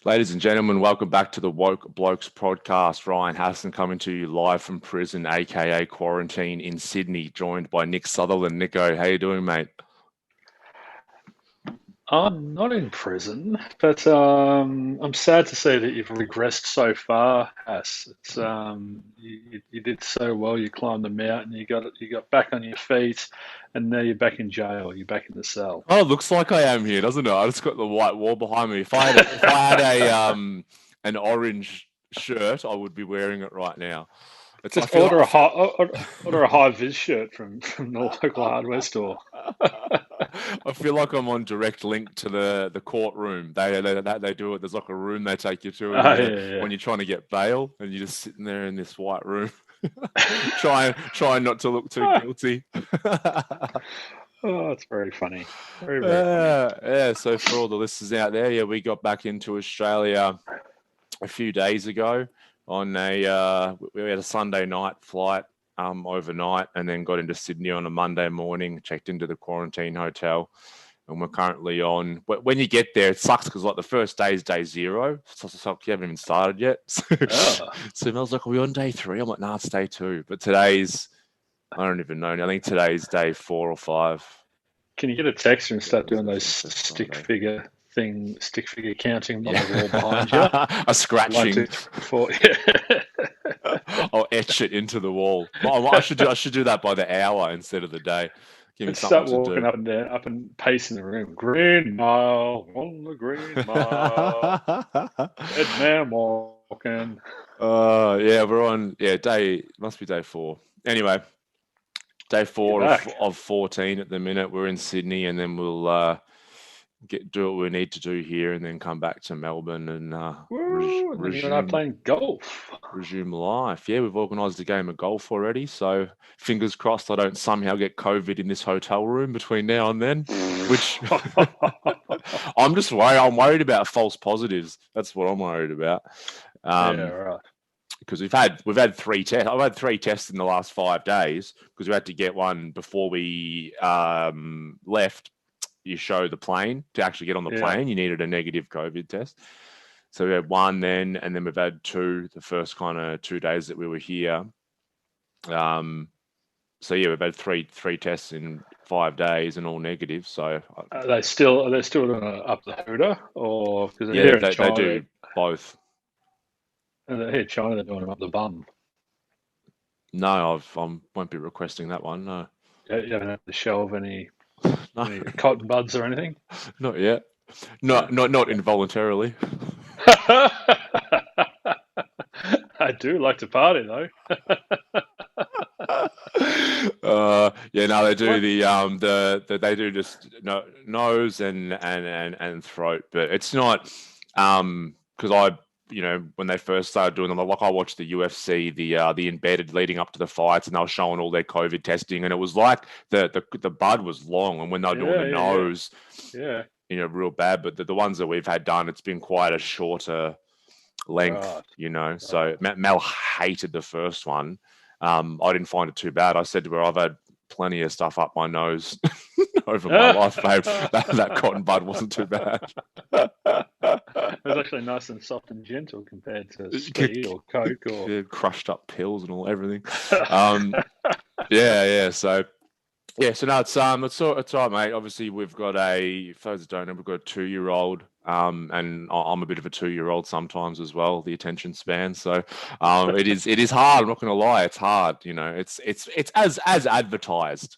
Ladies and gentlemen, welcome back to the Woke Blokes podcast. Ryan Hassan coming to you live from prison, aka quarantine in Sydney, joined by Nick Sutherland. Nico, how you doing, mate? I'm not in prison, but I'm sad to say that you've regressed so far, Has. You did so well. You climbed the mountain. You got back on your feet, and now you're back in jail. You're back in the cell. Oh, it looks like I am here, doesn't it? I just got the white wall behind me. If I had a an orange shirt, I would be wearing it right now. It's I Just feel I feel order a high vis shirt from the local hardware store. I feel like I'm on direct link to the courtroom. They do it. There's like a room they take you to, and Oh when yeah, you're trying to get bail, and you're just sitting there in this white room, trying not to look too yeah. guilty. Oh, it's very funny. Very, very funny. Yeah. So for all the listeners out there, yeah, we got back into Australia a few days ago on we had a Sunday night flight overnight, and then got into Sydney on a Monday morning. Checked into the quarantine hotel, and we're currently on. When you get there, it sucks because like the first day is day zero, so you haven't even started yet. Oh, So Mel's like, "Are we on day three?" I'm like, "Nah, it's day two." But today's I don't even know. I think today's day 4 or 5. can you get a texter and start doing Thursday, those Thursday, Friday. stick figure counting on Yeah, the wall behind you? a One, scratching. two, three, four. Yeah. I'll etch it into the wall. Well, I should do that by the hour instead of the day. Give me And something start to walking do. up and down, up and pacing the room. Green mile, on the green mile, dead man walking. Yeah, we're on. Yeah, day must be day 4. Anyway, day You're 4 back. of 14 at the minute. We're in Sydney, and then we'll do what we need to do here, and then come back to Melbourne and Woo! And then you and I resume playing golf. resume life. Yeah, we've organised a game of golf already, so fingers crossed I don't somehow get COVID in this hotel room between now and then. Which I'm just worried. I'm worried about false positives. That's what I'm worried about. Yeah, Um, right. because we've had 3 tests. I've had 3 tests in the last 5 days because we had to get one before we left. You show the plane to actually get on the Yeah. plane. You needed a negative COVID test. So we had one then, and then we've had two the first kind of 2 days that we were here. Um, so yeah, we've had three tests in 5 days and all negative. So Are they still doing it up the hooter, or because yeah, here in they China, do both. here in China they're doing them up the bum. No, won't be requesting that one. No, You haven't had to show of no, any cotton buds or anything. not yet. Yeah. Not involuntarily. I do like to party though. Yeah, no, they do What? the they do just nose and throat, but it's not because when they first started doing them, like I watched the UFC, the embedded leading up to the fights, and they were showing all their COVID testing, and it was like the bud was long, and when they were doing Yeah, the yeah, yeah, nose, yeah. real bad, but the ones that we've had done, it's been quite a shorter length, Right, So right. Mel hated the first one. I didn't find it too bad. I said to her, I've had plenty of stuff up my nose over my life, babe. That cotton bud wasn't too bad. It was actually nice and soft and gentle compared to speed or coke or. Crushed up pills and all everything. Um, yeah. So no, it's all right, mate. Obviously, we've got for those that don't know, we've got a 2-year-old, and I'm a bit of a 2-year-old sometimes as well. The attention span, so it is hard. I'm not going to lie, it's hard. It's as advertised.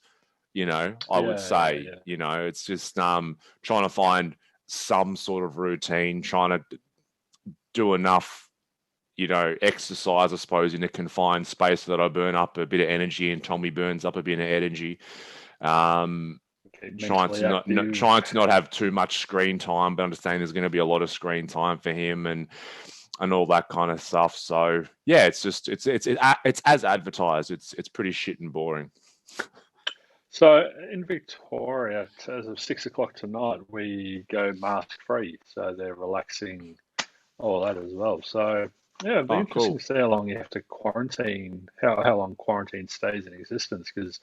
I would Yeah, yeah, say, yeah. it's just trying to find some sort of routine, trying to do enough exercise, I suppose, in a confined space so that I burn up a bit of energy and Tommy burns up a bit of energy. Um, Keep trying mentally to not active. trying to not have too much screen time, but understanding there's going to be a lot of screen time for him and all that kind of stuff. So yeah, it's just it's as advertised. It's pretty shit and boring. So in Victoria, as of 6 o'clock tonight, we go mask free. So they're relaxing all that as well. So yeah, it'd be Oh, interesting cool. to see how long you have to quarantine, how long quarantine stays in existence. Because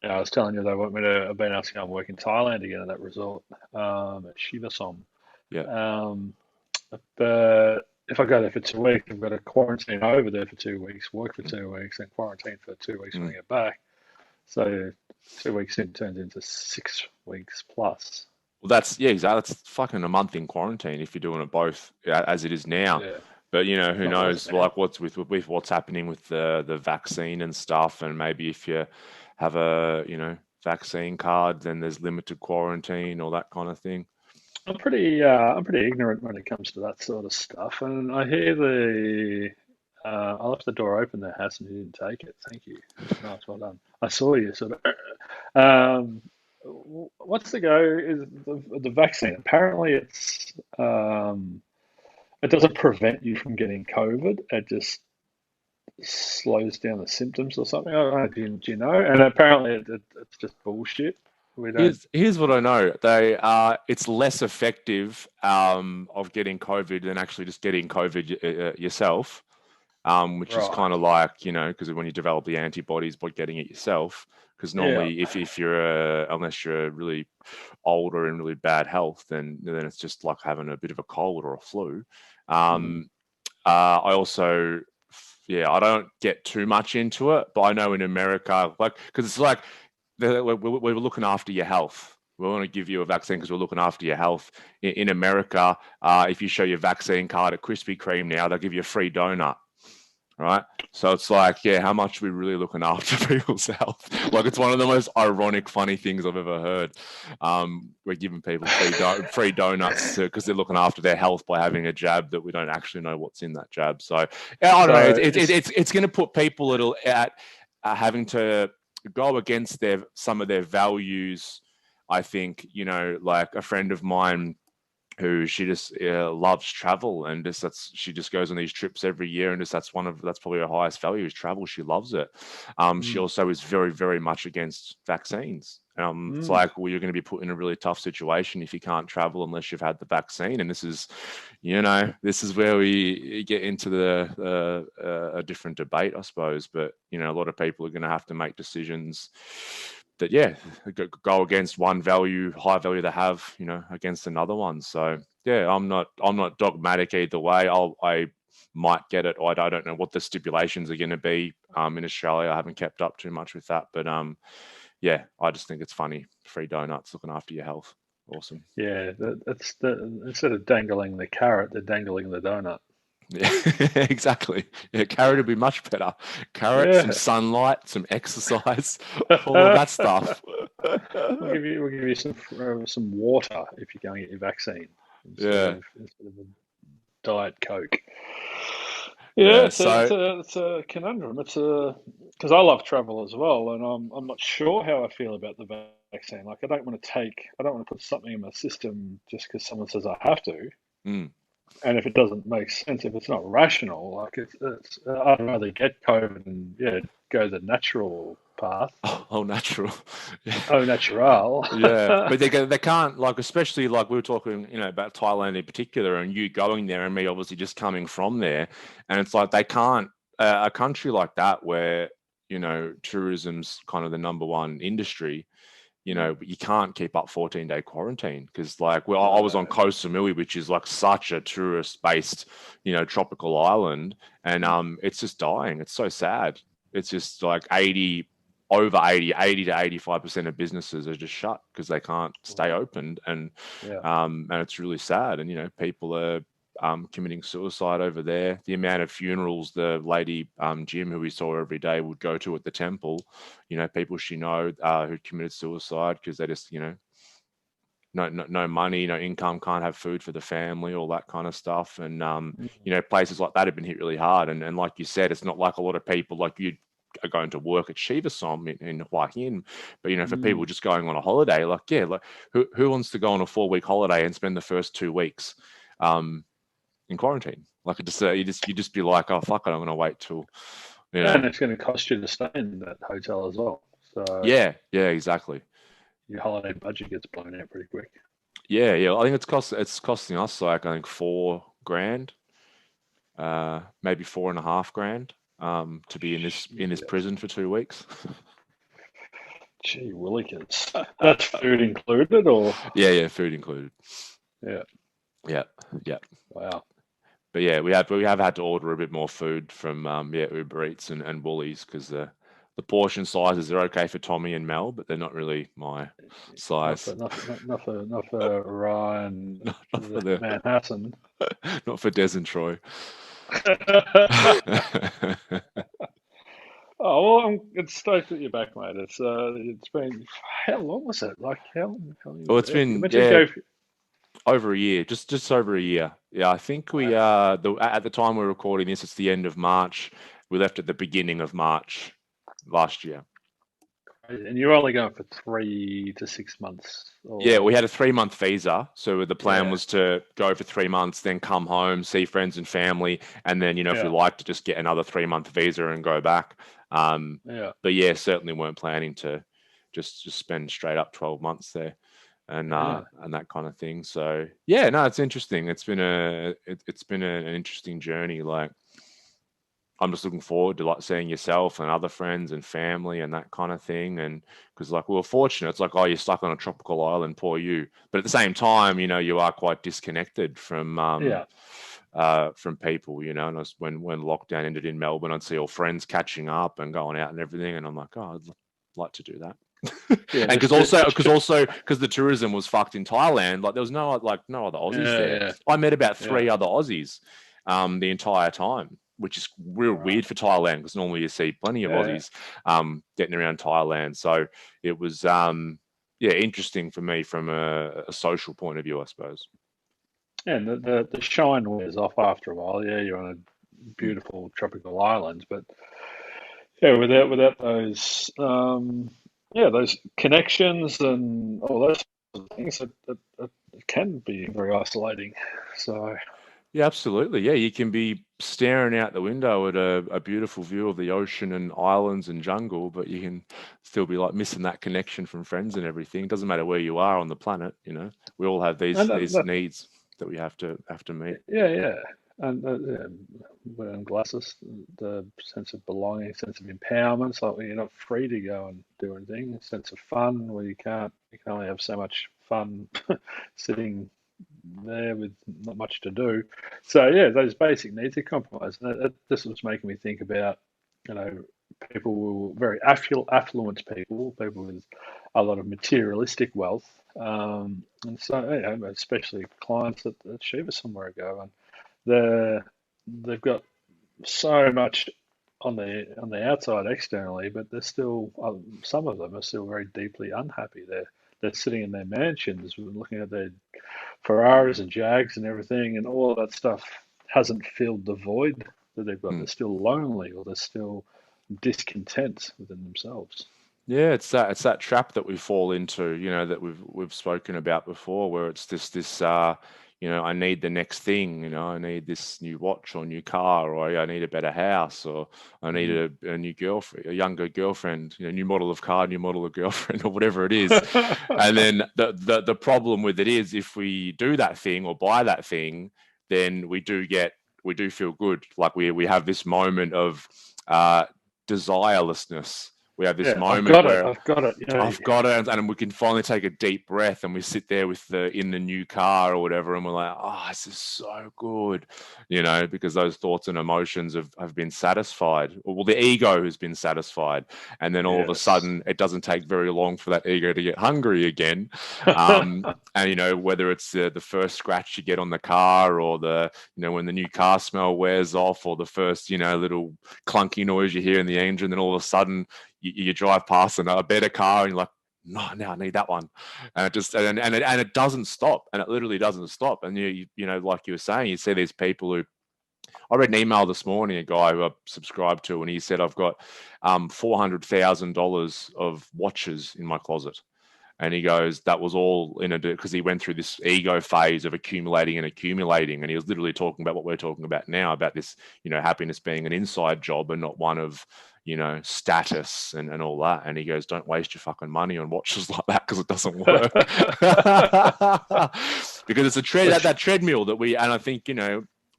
I was telling you they want me to. I've been asked to go and work in Thailand again at that resort at Shivasom. Yeah. Um, But if I go there for 2 weeks, I've got to quarantine over there for 2 weeks, work for 2 weeks, and quarantine for 2 weeks when I Mm. get back. So 2 weeks in turns into 6 weeks plus. Well, that's yeah, exactly. That's fucking a month in quarantine if you're doing it both as it is now. Yeah, But you know, it's who not worth knows? it, man. Like with what's happening with the vaccine and stuff, and maybe if you have a vaccine card, then there's limited quarantine or that kind of thing. I'm pretty ignorant when it comes to that sort of stuff, and I hear I left the door open there, Hass, and you didn't take it. Thank you. Nice, well done. I saw you sort of. Um, what's the go? Is the vaccine? Apparently, it doesn't prevent you from getting COVID. It just slows down the symptoms or something. I don't know. Do you know? And apparently, it's just bullshit. We don't. Here's what I know. It's less effective of getting COVID than actually just getting COVID yourself. Which is Right. kind of like, because when you develop the antibodies by getting it yourself, because Yeah. normally if you're unless you're really old or in really bad health, then it's just like having a bit of a cold or a flu. Mm. Um, I also, yeah, I don't get too much into it, but I know in America, like, because it's like we're looking after your health. We want to give you a vaccine because we're looking after your health. In America, if you show your vaccine card at Krispy Kreme now, they'll give you a free donut. Right. So it's like, yeah, how much are we really looking after people's health? Like, it's one of the most ironic, funny things I've ever heard. We're giving people free donuts because they're looking after their health by having a jab that we don't actually know what's in that jab. So yeah, I don't know. So It's going to put people at having to go against some of their values. I think, like a friend of mine who she just loves travel, and she just goes on these trips every year, and that's probably her highest value is travel. She loves it. She mm, also is very, very much against vaccines. It's mm, like, well, you're going to be put in a really tough situation if you can't travel unless you've had the vaccine, and this is where we get into a different debate, I suppose. But a lot of people are going to have to make decisions that go against one high value they have, against another one. So yeah, I'm not dogmatic either way. I might get it, or I don't know what the stipulations are going to be. In Australia, I haven't kept up too much with that, but yeah, I just think it's funny. Free donuts, looking after your health, awesome. yeah, instead of dangling the carrot, they're dangling the donut. Yeah, exactly. Yeah, carrot would be much better. Carrot, some Yeah. sunlight, some exercise, all of that stuff. We'll give you some water if you're going to get your vaccine Yeah, instead of a diet coke. Yeah, yeah. it's a So it's a it's a conundrum. It's a because I love travel as well, and I'm not sure how I feel about the vaccine. Like I don't want to put something in my system just because someone says I have to. mm. And if it doesn't make sense, if it's not rational, like I'd rather get COVID and go the natural path. Oh, natural. Yeah. Au natural. Yeah, but they can't, like, especially like we were talking, about Thailand in particular, and you going there and me obviously just coming from there, and it's like they can't a country like that where tourism's kind of the number one industry. But you can't keep up 14-day quarantine because, like, well, I was on No. Koh Samui, which is like such a tourist-based, tropical island, and it's just dying. It's so sad. It's just like 80 to 85% of businesses are just shut because they can't stay Wow. open, Yeah. and it's really sad. And people are committing suicide over there. The amount of funerals the lady Jim, who we saw every day, would go to at the temple, people she know who committed suicide because they just no money, no income, can't have food for the family, all that kind of stuff. And Mm. places like that have been hit really hard. And like you said, it's not like a lot of people like you are going to work at Shiva Som in Hua Hin, but for people Mm. just going on a holiday, like, yeah, like who wants to go on a 4-week holiday and spend the first 2 weeks in quarantine? Like, you just be like, oh fuck it, I'm gonna wait till you know And it's going to cost you to stay in that hotel as well. So yeah, exactly. your holiday budget gets blown out pretty quick. Yeah, I think it's costing us like, I think, 4 grand, maybe 4.5 grand, to be in this Shit. prison for 2 weeks. Gee willikers. That's food included, or Yeah, food included. yeah. Yeah, yeah. Wow. But yeah, we have had to order a bit more food from Uber Eats and Woolies because the portion sizes are okay for Tommy and Mel, but they're not really my Not size. for not for Ryan, Not for the Manhattan. not for Des and Troy. Oh well, it's stoked that you're back, mate. It's been how long was it? Like how long you Well, were it's there? You been mentioned go. over a year, just over a year. Yeah, I think Wow. at the time we're recording this, it's the end of March. We left at the beginning of March last year. And you're only going for 3 to 6 months, Yeah, we or had a 3 month visa. So the plan yeah, was to go for 3 months, then come home, see friends and family, and then, if we yeah, like to just get another 3 month visa and go back. Um, yeah, but yeah, certainly weren't planning to just spend straight up 12 months there yeah. and that kind of thing. So yeah, no, it's interesting. It's been an interesting journey. Like I'm just looking forward to like seeing yourself and other friends and family and that kind of thing. And because like we were fortunate, it's like, oh, you're stuck on a tropical island, poor you. But at the same time, you are quite disconnected Yeah. from people, and when lockdown ended in Melbourne, I'd see all friends catching up and going out and everything, and I'm like, oh, I'd like to do that. Yeah, And because the tourism was fucked in Thailand, like there was no other Aussies yeah, there. yeah, I met about yeah. three other Aussies the entire time, which is real Right. weird for Thailand because normally you see plenty of Yeah, Aussies getting around Thailand. So it was yeah, interesting for me from a social point of view, I suppose. and the shine wears off after a while. Yeah, you're on a Mm. beautiful tropical island, but yeah, without those yeah, those connections and all those sort of things, it can be very isolating. So Yeah, absolutely. Yeah, you can be staring out the window at a beautiful view of the ocean and islands and jungle, but you can still be like missing that connection from friends and everything. It doesn't matter where you are on the planet. We all have these and these needs that we have to meet. yeah, yeah, and yeah, wearing glasses, the sense of belonging, sense of empowerment, it's like when you're not free to go and do anything, a sense of fun where you can only have so much fun sitting there with not much to do. So yeah, those basic needs are compromised. And this was making me think about, you know, people who were very affluent people with a lot of materialistic wealth, and so especially clients at Shiva somewhere ago, and they've got so much on the outside externally, but they're still some of them are still very deeply unhappy. They're sitting in their mansions, looking at their Ferraris and Jags and everything, and all of that stuff hasn't filled the void that they've got. Mm. They're still lonely, or they're still discontent within themselves. Yeah, it's that trap that we fall into, that we've spoken about before, where it's this, I need the next thing, I need this new watch or new car, or I need a better house, or I need Mm. a new girlfriend, a younger girlfriend, new model of car, new model of girlfriend, or whatever it is. And then the problem with it is if we do that thing or buy that thing, then we do feel good. Like we have this moment of uh desirelessness. We have this Yeah, I've moment got it. where I've got it. Yeah, I've got it, and we can finally take a deep breath, and we sit there in the new car or whatever, and we're like, oh, this is so good, because those thoughts and emotions have been satisfied. Well, the ego has been satisfied, and then all of a yes. sudden, it doesn't take very long for that ego to get hungry again. And whether it's the first scratch you get on the car, or when the new car smell wears off, or the first little clunky noise you hear in the engine, then all of a sudden you drive past a better car and you're like, no, now I need that one, and it just and it doesn't stop, and it literally doesn't stop. And like you were saying, you see these people who I read an email this morning, a guy who I subscribed to, and he said, I've got $400,000 of watches in my closet. And he goes, that was all because he went through this ego phase of accumulating and accumulating. And he was literally talking about what we're talking about now, about this, happiness being an inside job and not one of, status and all that. And he goes, don't waste your fucking money on watches like that because it doesn't work. Because it's that treadmill and I think,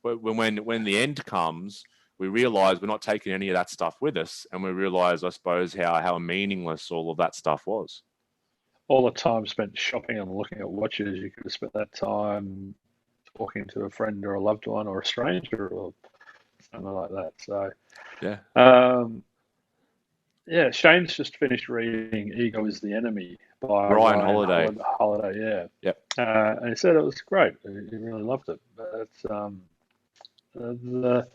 when the end comes, we realize we're not taking any of that stuff with us. And we realize, I suppose, how meaningless all of that stuff was. All the time spent shopping and looking at watches, you could have spent that time talking to a friend or a loved one or a stranger or something like that. So, Yeah. yeah, Shane's just finished reading "Ego Is the Enemy" by Ryan Ryan Holiday. Holiday. Yeah, Yep. and he said it was great. He really loved it. But the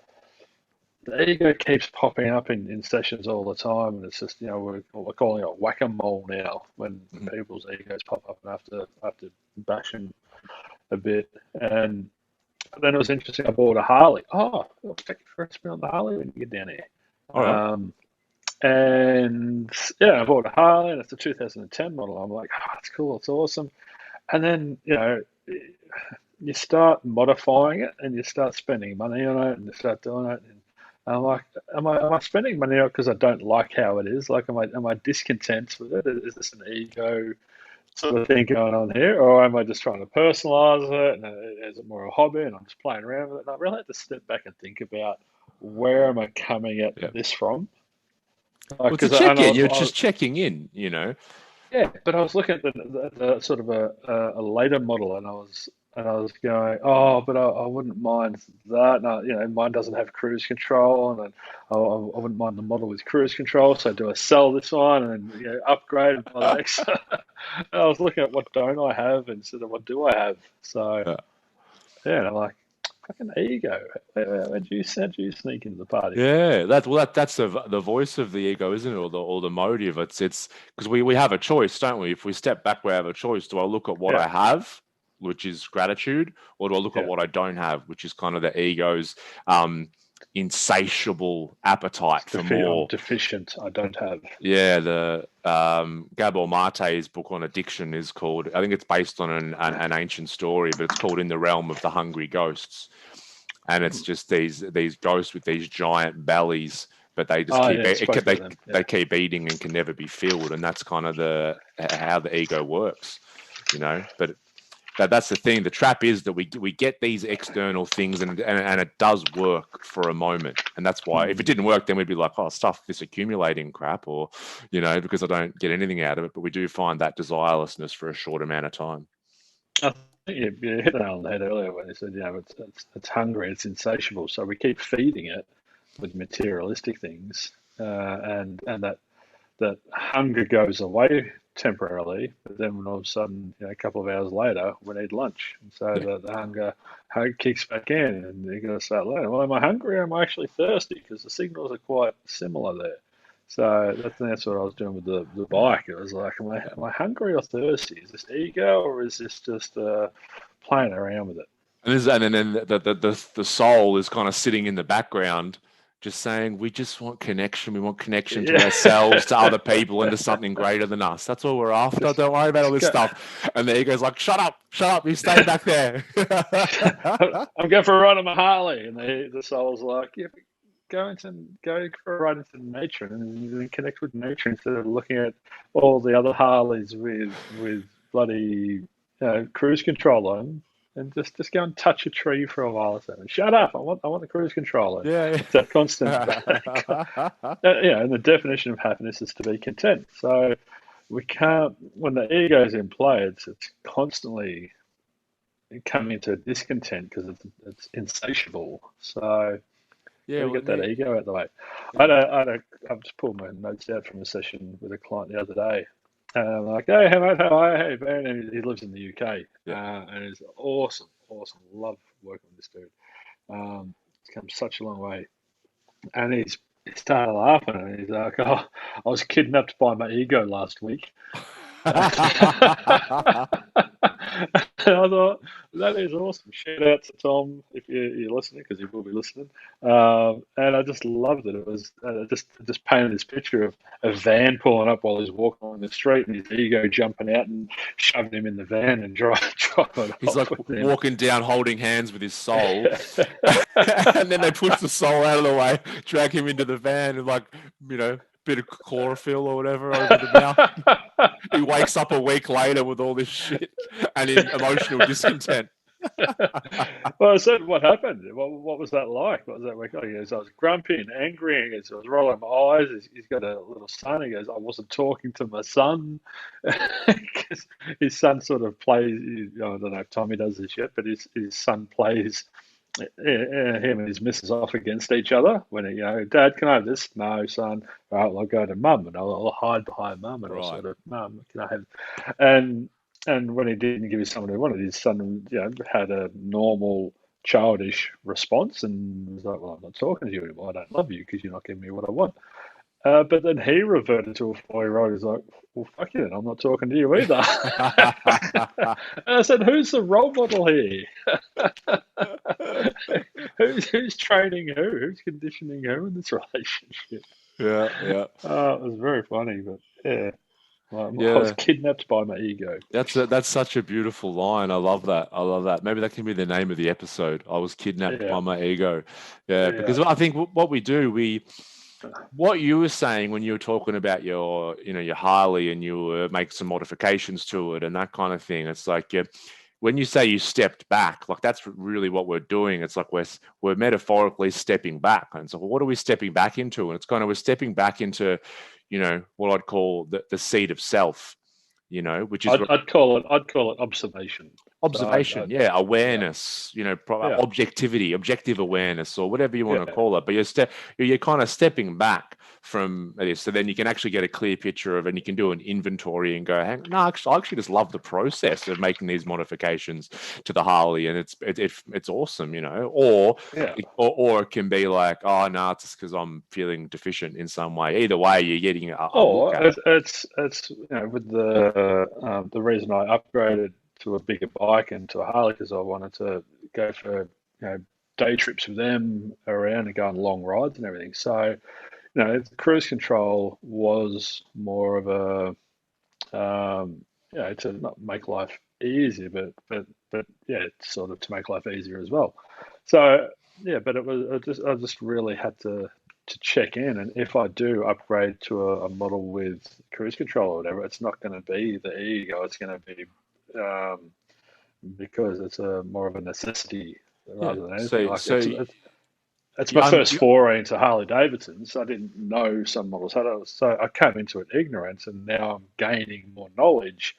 the ego keeps popping up in sessions all the time, and it's just we're calling it whack-a-mole now when people's egos pop up and have to bash them a bit. And then it was interesting. I bought a Harley. Oh, I'll take you for a spin on the Harley when you get down here. All right. And yeah, I bought a Harley, and it's a 2010 model. I'm like, oh, it's cool, it's awesome. And then you start modifying it, and you start spending money on it, and you start doing it. And I'm like, am I spending money on it because I don't like how it is? Like, am I discontent with it? Is this an ego sort of thing going on here, or am I just trying to personalize it? And is it more a hobby, and I'm just playing around with it? And I really had to step back and think about where am I coming at this from? Well, to check in, you're just checking in, Yeah, but I was looking at the sort of a later model, and I was going, oh, but I wouldn't mind that. No, mine doesn't have cruise control, and I wouldn't mind the model with cruise control. So do I sell this one and upgrade and buy the next? I was looking at what don't I have instead of what do I have. So yeah, and I'm like, fucking ego. How'd you sneak into the party? Yeah, that's the voice of the ego, isn't it, or the motive? It's because we have a choice, don't we? If we step back, we have a choice. Do I look at what I have, which is gratitude, or do I look at what I don't have, which is kind of the ego's insatiable appetite for more? I'm deficient. I don't have. Yeah, the Gabor Mate's book on addiction is called. I think it's based on an ancient story, but it's called "In the Realm of the Hungry Ghosts." And it's just these ghosts with these giant bellies, but they just they keep eating and can never be filled, and that's kind of how the ego works, But that's the thing. The trap is that we get these external things, and it does work for a moment, and that's why if it didn't work, then we'd be like, oh, stuff this accumulating crap, or because I don't get anything out of it. But we do find that desirelessness for a short amount of time. You hit the nail on the head earlier when you said, it's hungry, it's insatiable. So we keep feeding it with materialistic things, and that hunger goes away temporarily, but then when all of a sudden, a couple of hours later, we need lunch, and so the hunger kicks back in, and you got to start learning. Well, am I hungry or am I actually thirsty? Because the signals are quite similar there. So that's what I was doing with the bike. It was like, am I hungry or thirsty? Is this ego or is this just playing around with it? And then the soul is kind of sitting in the background, just saying, we just want connection. We want connection to ourselves, to other people, and to something greater than us. That's all we're after. Don't worry about all this stuff. And the ego's like, shut up, you stay back there. I'm going for a ride on my Harley. And the soul's like, go for a ride into nature and connect with nature instead of looking at all the other Harleys with bloody cruise control on, and just go and touch a tree for a while or something. Shut up! I want the cruise control. It's that constant. And the definition of happiness is to be content. So we can't, when the ego is in play, it's constantly coming into discontent because it's insatiable. So we get that ego out the way. I've just pulled my notes out from a session with a client the other day. And I'm like, hey, mate, how are you? Hey, Ben. And he lives in the UK. And it's awesome. Love working with this dude. It's come such a long way. And he started laughing. And he's like, oh, I was kidnapped by my ego last week. And I thought, that is awesome. Shout out to Tom if you're listening, because he will be listening. And I just loved it. It was just painted this picture of a van pulling up while he's walking on the street, and his ego jumping out and shoving him in the van and driving. He's like walking down, holding hands with his soul, and then they push the soul out of the way, drag him into the van, and bit of chlorophyll or whatever over the mouth. He wakes up a week later with all this shit and in emotional discontent. Well, I said, what happened? What was that like? What was that like? Oh, he goes, I was grumpy and angry. He goes, I was rolling my eyes. He's got a little son. He goes, I wasn't talking to my son. 'Cause his son sort of plays, I don't know if Tommy does this yet, but his son plays him and his missus off against each other. When he, Dad, can I have this? No, son. All right, well, I'll go to Mum and I'll hide behind Mum and I'll Right. sort of, Mum, can I have? And and when he didn't give his son what he wanted, his son, had a normal childish response and was like, "Well, I'm not talking to you anymore. I don't love you because you're not giving me what I want." But then he reverted to a 4-year-old. He's like, "Well, fuck you, then. I'm not talking to you either." And I said, "Who's the role model here? Who's training who? Who's conditioning who in this relationship?" Yeah, yeah. It was very funny, but yeah, I was Yeah. kidnapped by my ego. That's such a beautiful line. I love that. I love that. Maybe that can be the name of the episode. I was kidnapped Yeah, by my ego. Yeah, yeah, because I think what we do, what you were saying when you were talking about your Harley and you were making some modifications to it and that kind of thing. It's like when you say you stepped back, like that's really what we're doing. It's like we're metaphorically stepping back. And so what are we stepping back into? And it's kind of we're stepping back into, what I'd call the seat of self, which is I'd call it observation. So observation, yeah, yeah, awareness, yeah, objectivity, objective awareness, or whatever you want to yeah. call it. But you're kind of stepping back from this, so then you can actually get a clear picture of, and you can do an inventory and go, "Hang, no, I actually just love the process of making these modifications to the Harley, and it's awesome, Yeah. or it can be like, oh no, it's just because I'm feeling deficient in some way. Either way, you're getting a look Or at it. it's with the reason I upgraded to a bigger bike and to a Harley because I wanted to go for day trips with them around and go on long rides and everything. So cruise control was more of to not make life easier, but yeah, sort of to make life easier as well. So yeah, but I just really had to check in, and if I do upgrade to a model with cruise control or whatever, it's not going to be the ego. It's going to be um, because it's a more of a necessity Yeah. rather than anything. So Like so it's you, my un- first you foray into Harley Davidsons. I didn't know some models had it, so I came into it ignorant, and now I'm gaining more knowledge,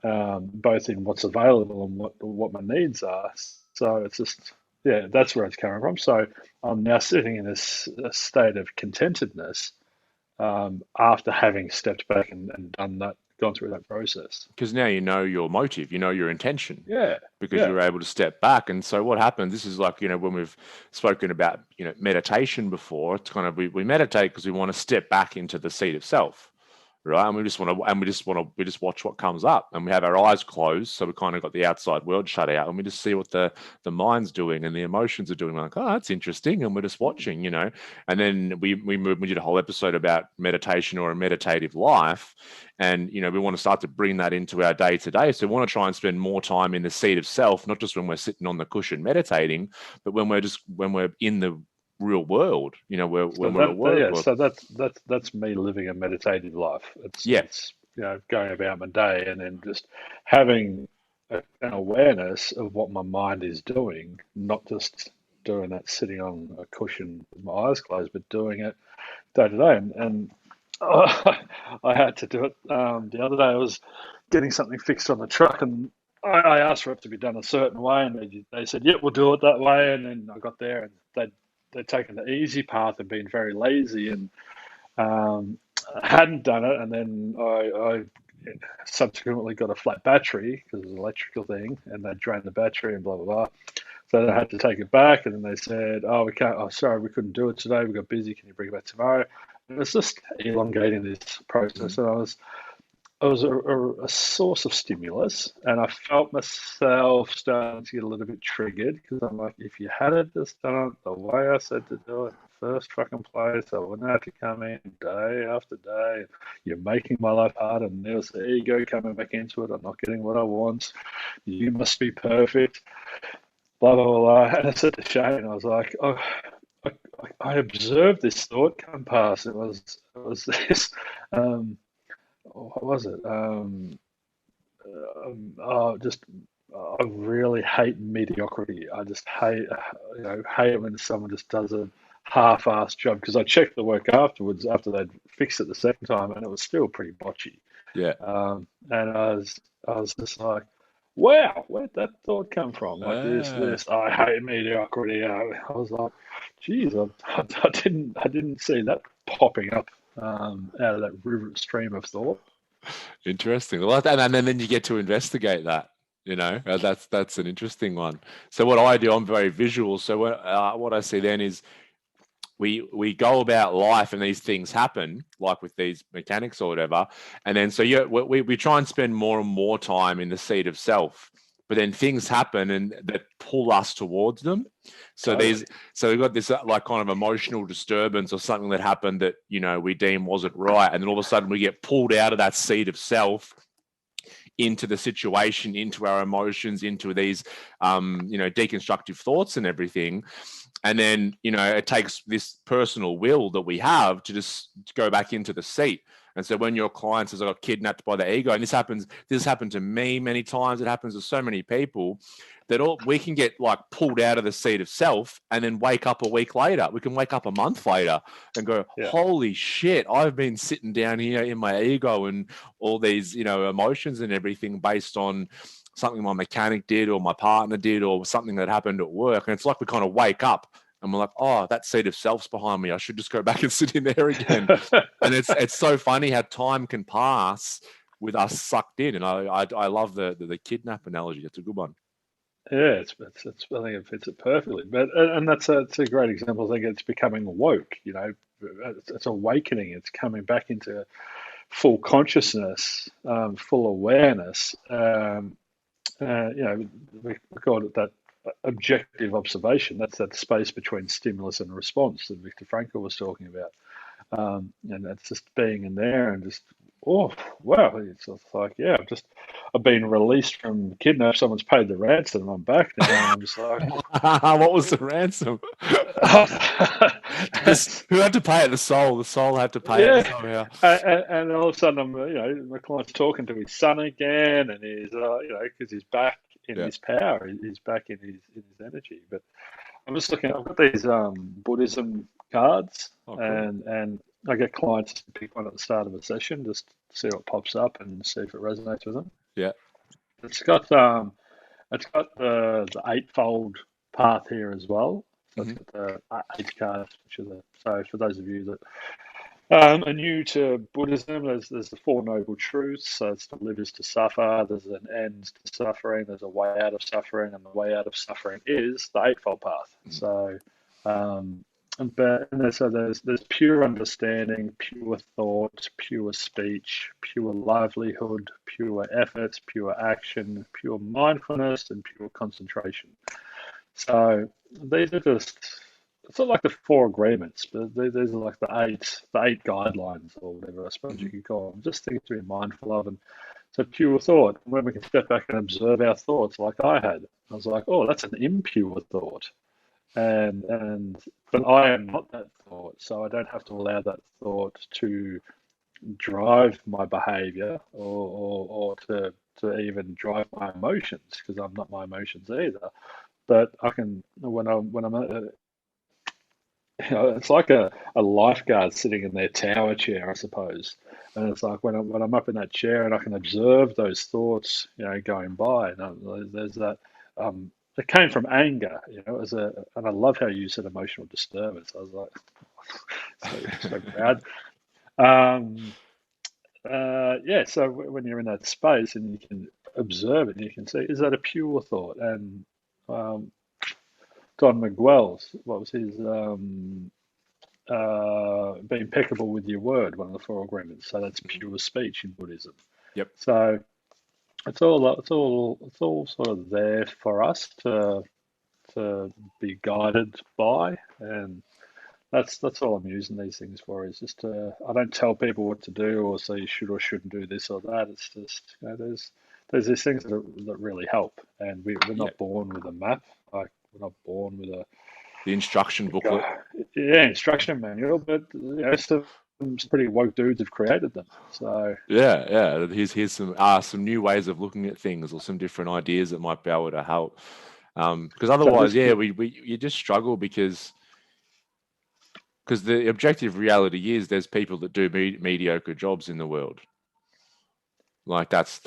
both in what's available and what my needs are. So it's just yeah, that's where it's coming from. So I'm now sitting in a state of contentedness after having stepped back and done that, gone through that process. because now you know your motive, you know your intention, Yeah, because yeah, you're able to step back. And so what happens, this is like, when we've spoken about, meditation before, it's kind of, we meditate because we want to step back into the seat of self, right? And we just watch what comes up, and we have our eyes closed. So we kind of got the outside world shut out, and we just see what the mind's doing and the emotions are doing. We're like, oh, that's interesting. And we're just watching, and then we did a whole episode about meditation or a meditative life. And, we want to start to bring that into our day to day. So we want to try and spend more time in the seat of self, not just when we're sitting on the cushion meditating, but when we're in the real world, So when we're at work. yeah, so that's me living a meditative life. Yeah. It's going about my day and then just having an awareness of what my mind is doing, not just doing that sitting on a cushion with my eyes closed, but doing it day to day. And I had to do it the other day. I was getting something fixed on the truck, and I asked for it to be done a certain way, and they said, "Yep, we'll do it that way." And then I got there, and they'd taken the easy path and been very lazy, and um, hadn't done it. And then I subsequently got a flat battery because it was an electrical thing, and they drained the battery and blah blah blah. So then I had to take it back, and then they said, "Oh, we can't. Oh, sorry, we couldn't do it today. We got busy. Can you bring it back tomorrow?" And it's just elongating this process, Mhm. and I was a source of stimulus, and I felt myself starting to get a little bit triggered because I'm like, if you had it just done it the way I said to do it, first fucking place, I wouldn't have to come in day after day. You're making my life hard, and there's the ego coming back into it. I'm not getting what I want. You must be perfect. Blah blah blah. And I said to Shane, I was like, oh, I, I observed this thought come past. It was this. Um, what was it? Just I really hate mediocrity. I just hate, hate it when someone just does a half-assed job, because I checked the work afterwards after they'd fixed it the second time, and it was still pretty botchy. Yeah. And I was just like, wow, where'd that thought come from? Like Ah, I hate mediocrity. I was like, geez, I didn't see that popping up out of that river stream of thought. interesting. Well, and then you get to investigate that. That's an interesting one. So what I do, I'm very visual. So what I see then is we go about life and these things happen, like with these mechanics or whatever, and then so yeah, we try and spend more and more time in the seat of self, but then things happen and that pull us towards them. So Totally. so we've got this like kind of emotional disturbance or something that happened that we deem wasn't right, and then all of a sudden we get pulled out of that seat of self into the situation, into our emotions, into these deconstructive thoughts and everything. And then it takes this personal will that we have to just go back into the seat. And so when your client says I got kidnapped by the ego, and this happened to me many times, it happens to so many people, that all we can get like pulled out of the seat of self and then wake up a week later. We can wake up a month later and go, Yeah. holy shit, I've been sitting down here in my ego and all these emotions and everything based on something my mechanic did or my partner did or something that happened at work. And it's like we kind of wake up and we're like, oh, that seat of self's behind me. I should just go back and sit in there again. And it's so funny how time can pass with us sucked in. And I love the kidnap analogy. It's a good one. Yeah, I think it fits it perfectly. But and it's a great example. I think it's becoming woke. It's awakening. It's coming back into full consciousness, full awareness. We call it that objective observation. That's that space between stimulus and response that Viktor Frankl was talking about. And that's just being in there and just, oh, wow. It's just like, yeah, I've been released from kidnap. Someone's paid the ransom and I'm back now. And I'm just like, What was the ransom? Who had to pay it? The soul. The soul had to pay it yeah. somehow. And all of a sudden, my client's talking to his son again, and he's, because he's back in Yeah. his power, he's back in his energy. But I'm just looking. I've got these Buddhism cards, Oh, cool. and I get clients to pick one at the start of a session, just to see what pops up and see if it resonates with them. Yeah. It's got the Eightfold Path here as well. So it's Hmm. got the eight cards, which are so for those of you that are new to Buddhism, there's the Four Noble Truths. So it's to live is to suffer. There's an end to suffering. There's a way out of suffering, and the way out of suffering is the Eightfold Path. So, um, so there's pure understanding, pure thought, pure speech, pure livelihood, pure effort, pure action, pure mindfulness, and pure concentration. So these are just, it's not like the four agreements, but these are like the eight guidelines or whatever I suppose you Hmm. could call them. Just things to be mindful of. And so pure thought, when we can step back and observe our thoughts like I had, I was like, oh, that's an impure thought. And but I am not that thought, so I don't have to allow that thought to drive my behavior or to even drive my emotions, because I'm not my emotions either. But I can, when I'm it's like a lifeguard sitting in their tower chair, I suppose. And it's like when I'm up in that chair and I can observe those thoughts, going by. And there's that. It came from anger, as and I love how you said emotional disturbance. I was like, so proud. Um, yeah. So when you're in that space and you can observe it, and you can see, is that a pure thought? And um, Don Miguel's, what was his? Be impeccable with your word, one of the four agreements. So that's Hmm. pure speech in Buddhism. Yep. So it's all sort of there for us to be guided by, and that's all I'm using these things for. Is just I don't tell people what to do or say you should or shouldn't do this or that. It's just there's these things that really help, and we're Yeah. not born with a map. Like we're not born with The instruction booklet. yeah, instruction manual, but some pretty woke dudes have created them. So Yeah. Here's some new ways of looking at things, or some different ideas that might be able to help. Because otherwise, this, we you just struggle because the objective reality is there's people that do mediocre jobs in the world. Like that's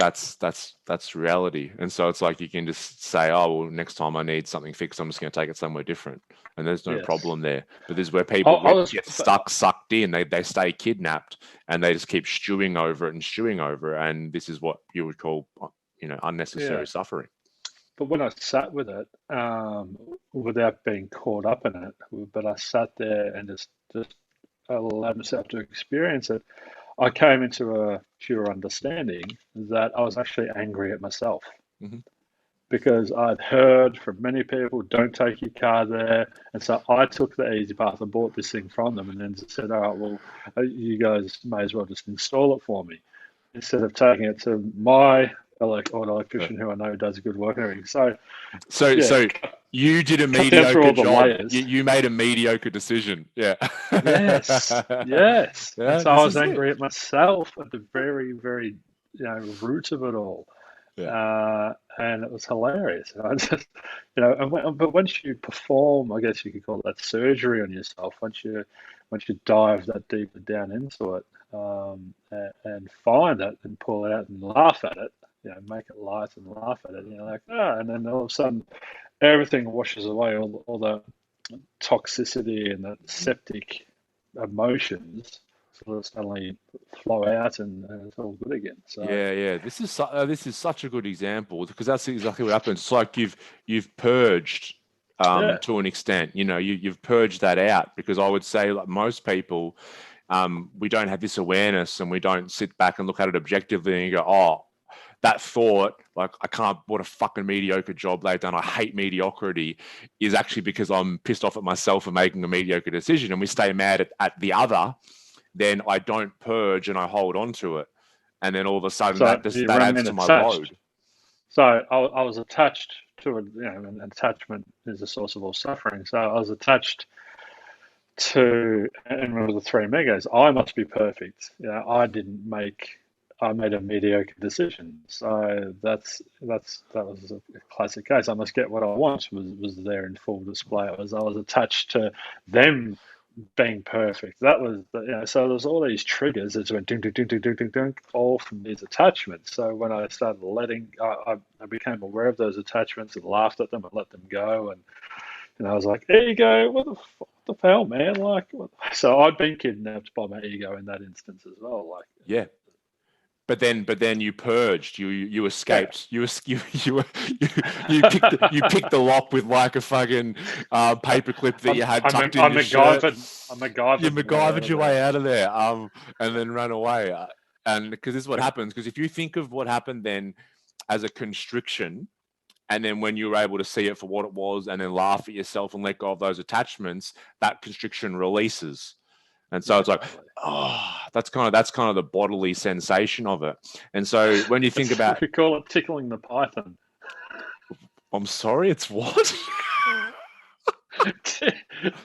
reality. And so it's like you can just say, oh well, next time I need something fixed, I'm just going to take it somewhere different, and there's no yes. problem there. But this is where I, people I was, get sucked in. They stay kidnapped, and they just keep stewing over it and stewing over it. And this is what you would call, yeah. unnecessary suffering. But when I sat with it, without being caught up in it, but I sat there and just allowed myself to experience it, I came into a pure understanding that I was actually angry at myself Hmm. because I'd heard from many people, don't take your car there. And so I took the easy path. I bought this thing from them and then said, all right, well, you guys may as well just install it for me instead of taking it to my electrician who I know does good work and everything. Yeah, So you did a cut down through mediocre all the job. layers. You made a mediocre decision. Yeah. Yes, yes. And Yeah, so I this was is it. angry at myself at the very, very, root of it all. Yeah. And it was hilarious. I just, but once you perform, I guess you could call that surgery on yourself. Once you dive that deeper down into it, and find it and pull it out and laugh at it, make it light and laugh at it, like and then all of a sudden everything washes away, all the toxicity and the septic emotions sort of suddenly flow out and it's all good again. So Yeah. This is such a good example because that's exactly what happens. It's like you've purged yeah, to an extent. You've purged that out because I would say like most people, we don't have this awareness and we don't sit back and look at it objectively and go, oh, that thought, like, I can't, what a fucking mediocre job they've done. I hate mediocrity, is actually because I'm pissed off at myself for making a mediocre decision. And we stay mad at the other, then I don't purge and I hold on to it. And then all of a sudden so that you adds remain to my attached. load. So I was attached to it, and attachment is a source of all suffering. So I was attached to, and remember the three megos. I must be perfect. I made a mediocre decision. So that was a classic case. I must get what I want was there in full display. I was attached to them being perfect. That was, so there's all these triggers that went ding, ding, ding, ding, ding, ding, ding, all from these attachments. So when I started I became aware of those attachments and laughed at them and let them go. And I was like, ego, what the hell, man? Like, so I'd been kidnapped by my ego in that instance as well. Like, Yeah. But then you purged. You yeah, escaped. You picked the lock with like a fucking paperclip that you had tucked in I your shirt. You MacGyvered my way out MacGyvered of your there. way out of there, and then ran away. And because this is what happens. Because if you think of what happened then as a constriction, and then when you were able to see it for what it was, and then laugh at yourself and let go of those attachments, that constriction releases. And so Yeah, it's like, totally. oh, that's kind of the bodily sensation of it. And so when you think It's, about, we call it tickling the python. I'm sorry, it's what?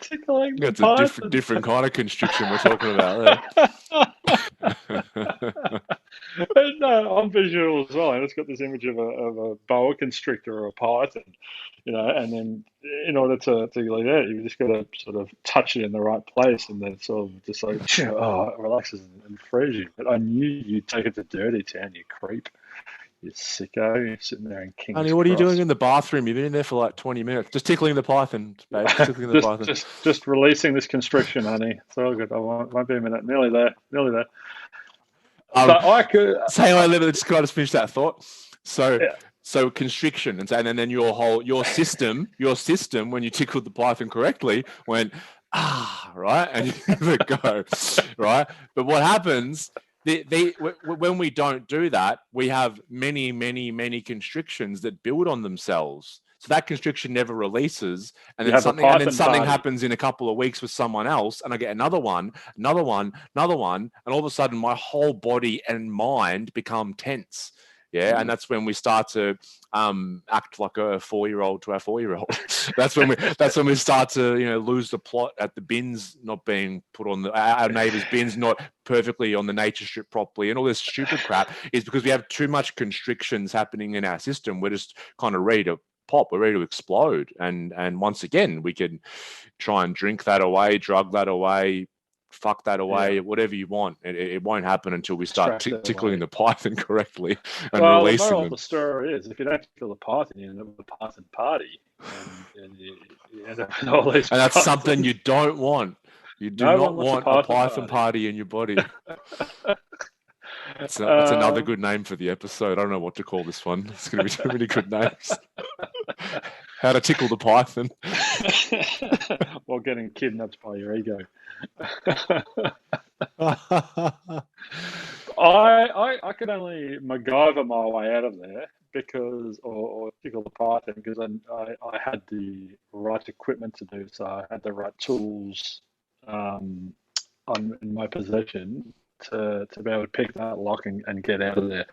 Tickling the That's a different python. different kind of constriction we're talking about there. No, I'm visual as well, and it's got this image of a boa constrictor or a python, and then in order to like that, you just got to sort of touch it in the right place, and then sort of just like oh, it relaxes and frees you. But I knew you'd take it to dirty town, you creep, you sicko. You're sitting there in Honey, King's what are you doing Cross. in the bathroom? You've been in there for like 20 minutes. Just tickling the python, babe. Just tickling the just python. just just releasing this constriction, honey. It's all good. I won't be a minute. Nearly there. Nearly there. Um, But I could. say I live. Just kind of finish that thought. So, Yeah. so constriction, and then your system, when you tickled the python correctly, went right, and you let it go, right. But what happens? When we don't do that, we have many, many, many constrictions that build on themselves. So that constriction never releases, and You then have a python something party. happens in a couple of weeks with someone else, and I get another one, another one, another one, and all of a sudden my whole body and mind become tense. Yeah, and that's when we start to act like a 4-year-old to our 4-year-old. that's when we start to lose the plot at the bins not being put on our neighbour's bins not perfectly on the nature strip properly, and all this stupid crap is because we have too much constrictions happening in our system. We're just kind of ready to pop. We're ready to explode, and once again we can try and drink that away, drug that away, fuck that away, whatever you want. It won't happen until we start tickling the python correctly and releasing the moral them. of the story is, if you don't tickle the python, you end up with a python party, and you end up with all these. And that's something you don't want. You do not want a python party in your body. That's another good name for the episode. I don't know what to call this one. It's going to be too many good names. How to tickle the python while getting kidnapped by your ego. I could only MacGyver my way out of there because, or tickle the python, because I had the right equipment to do so. I had the right tools in my possession to be able to pick that lock and get out of there.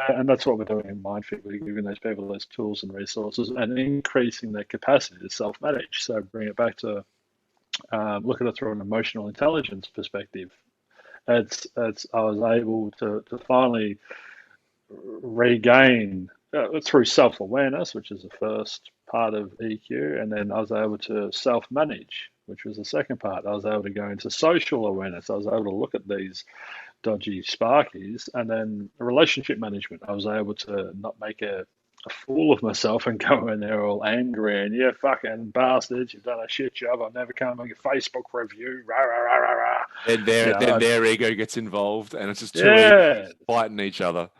And that's what we're doing in Myndfit. We're giving those people those tools and resources and increasing their capacity to self-manage. So bring it back to look at it through an emotional intelligence perspective. I was able to finally regain through self-awareness, which is the first part of EQ, and then I was able to self-manage, which was the second part. I was able to go into social awareness. I was able to look at these dodgy sparkies, and then relationship management. I was able to not make a fool of myself and go in there all angry and fucking bastards, you've done a shit job, I'm never coming to make a Facebook review, rah, rah, rah, rah, rah. Then their ego gets involved, and it's just two egos fighting each other.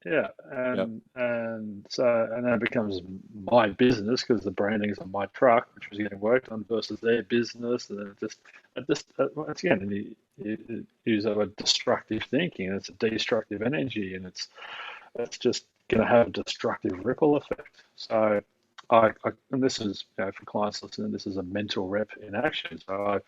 Yeah, and then it becomes my business because the branding is on my truck, which was getting worked on, versus their business, and then once again, you use that word destructive thinking, and it's a destructive energy, and it's just going to have a destructive ripple effect. So, and this is for clients listening, this is a mental rep in action. So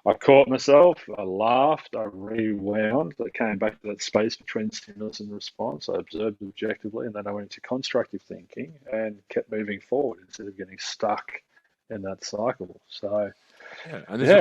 I caught myself, I laughed, I rewound, I came back to that space between stimulus and response. I observed objectively, and then I went into constructive thinking and kept moving forward instead of getting stuck in that cycle. So, and this is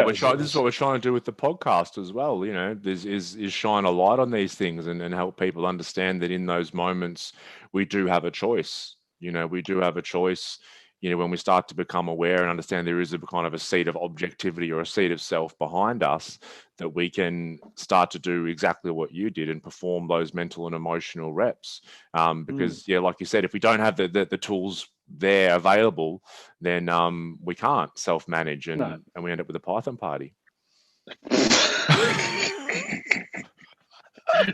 what we're trying to do with the podcast as well. Is shine a light on these things and help people understand that in those moments we do have a choice. We do have a choice. When we start to become aware and understand there is a kind of a seed of objectivity or a seed of self behind us, that we can start to do exactly what you did and perform those mental and emotional reps. Because, like you said, if we don't have the tools there available, then we can't self-manage and we end up with a python party.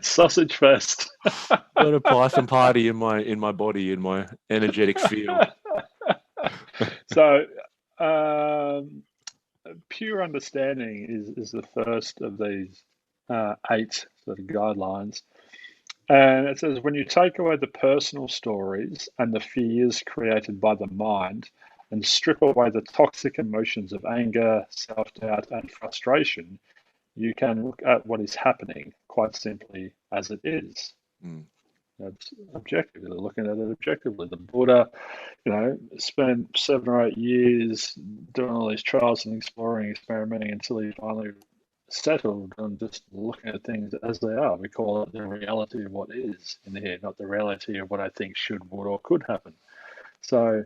Sausage fest. Got a python party in my body, in my energetic field. So, pure understanding is the first of these 8 sort of guidelines. And it says, when you take away the personal stories and the fears created by the mind and strip away the toxic emotions of anger, self-doubt, and frustration, you can look at what is happening quite simply as it is. That's objective. They're looking at it objectively. The Buddha, spent 7 or 8 years doing all these trials and exploring, experimenting until he finally settled on just looking at things as they are. We call it the reality of what is in here, not the reality of what I think should, would, or could happen. So,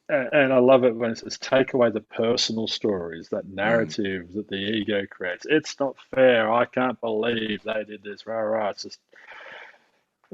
and I love it when it says take away the personal stories, that narrative that the ego creates. It's not fair. I can't believe they did this. Rah, rah. It's just,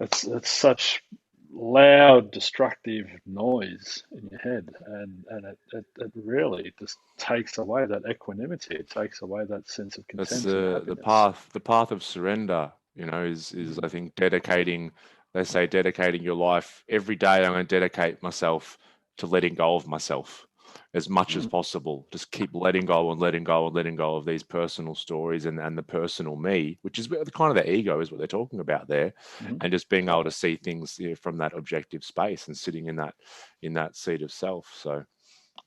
it's such loud, destructive noise in your head, and it really just takes away that equanimity. It takes away that sense of content. That's the path of surrender. Is I think dedicating. They say dedicating your life every day. I'm going to dedicate myself to letting go of myself as much as possible. Just keep letting go and letting go and letting go of these personal stories and the personal me, which is kind of the ego is what they're talking about there, and just being able to see things from that objective space and sitting in that seat of self. So,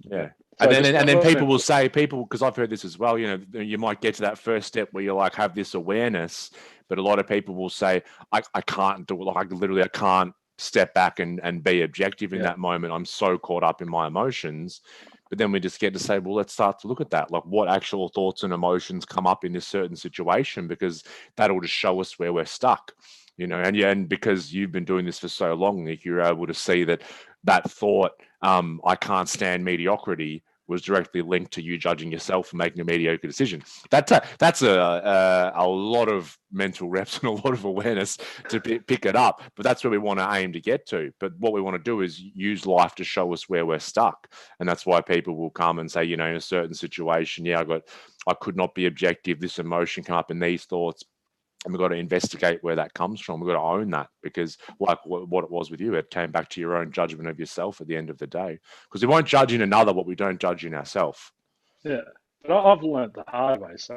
yeah. So And then well, people will say, because I've heard this as well, you might get to that first step where you like have this awareness, but a lot of people will say, I can't do it. Like literally, I can't step back and be objective in yeah, that moment. I'm so caught up in my emotions. But then we just get to say, well, let's start to look at that. Like what actual thoughts and emotions come up in this certain situation, because that'll just show us where we're stuck. And because you've been doing this for so long, Nick, you're able to see that thought, I can't stand mediocrity, was directly linked to you judging yourself and making a mediocre decision. That's a lot of mental reps and a lot of awareness to pick it up. But that's where we want to aim to get to. But what we want to do is use life to show us where we're stuck, and that's why people will come and say, in a certain situation, I could not be objective. This emotion come up and these thoughts. And we've got to investigate where that comes from. We've got to own that, because like what it was with you, it came back to your own judgment of yourself at the end of the day. Because we won't judge in another what we don't judge in ourselves. yeah. But I've learned the hard way. So,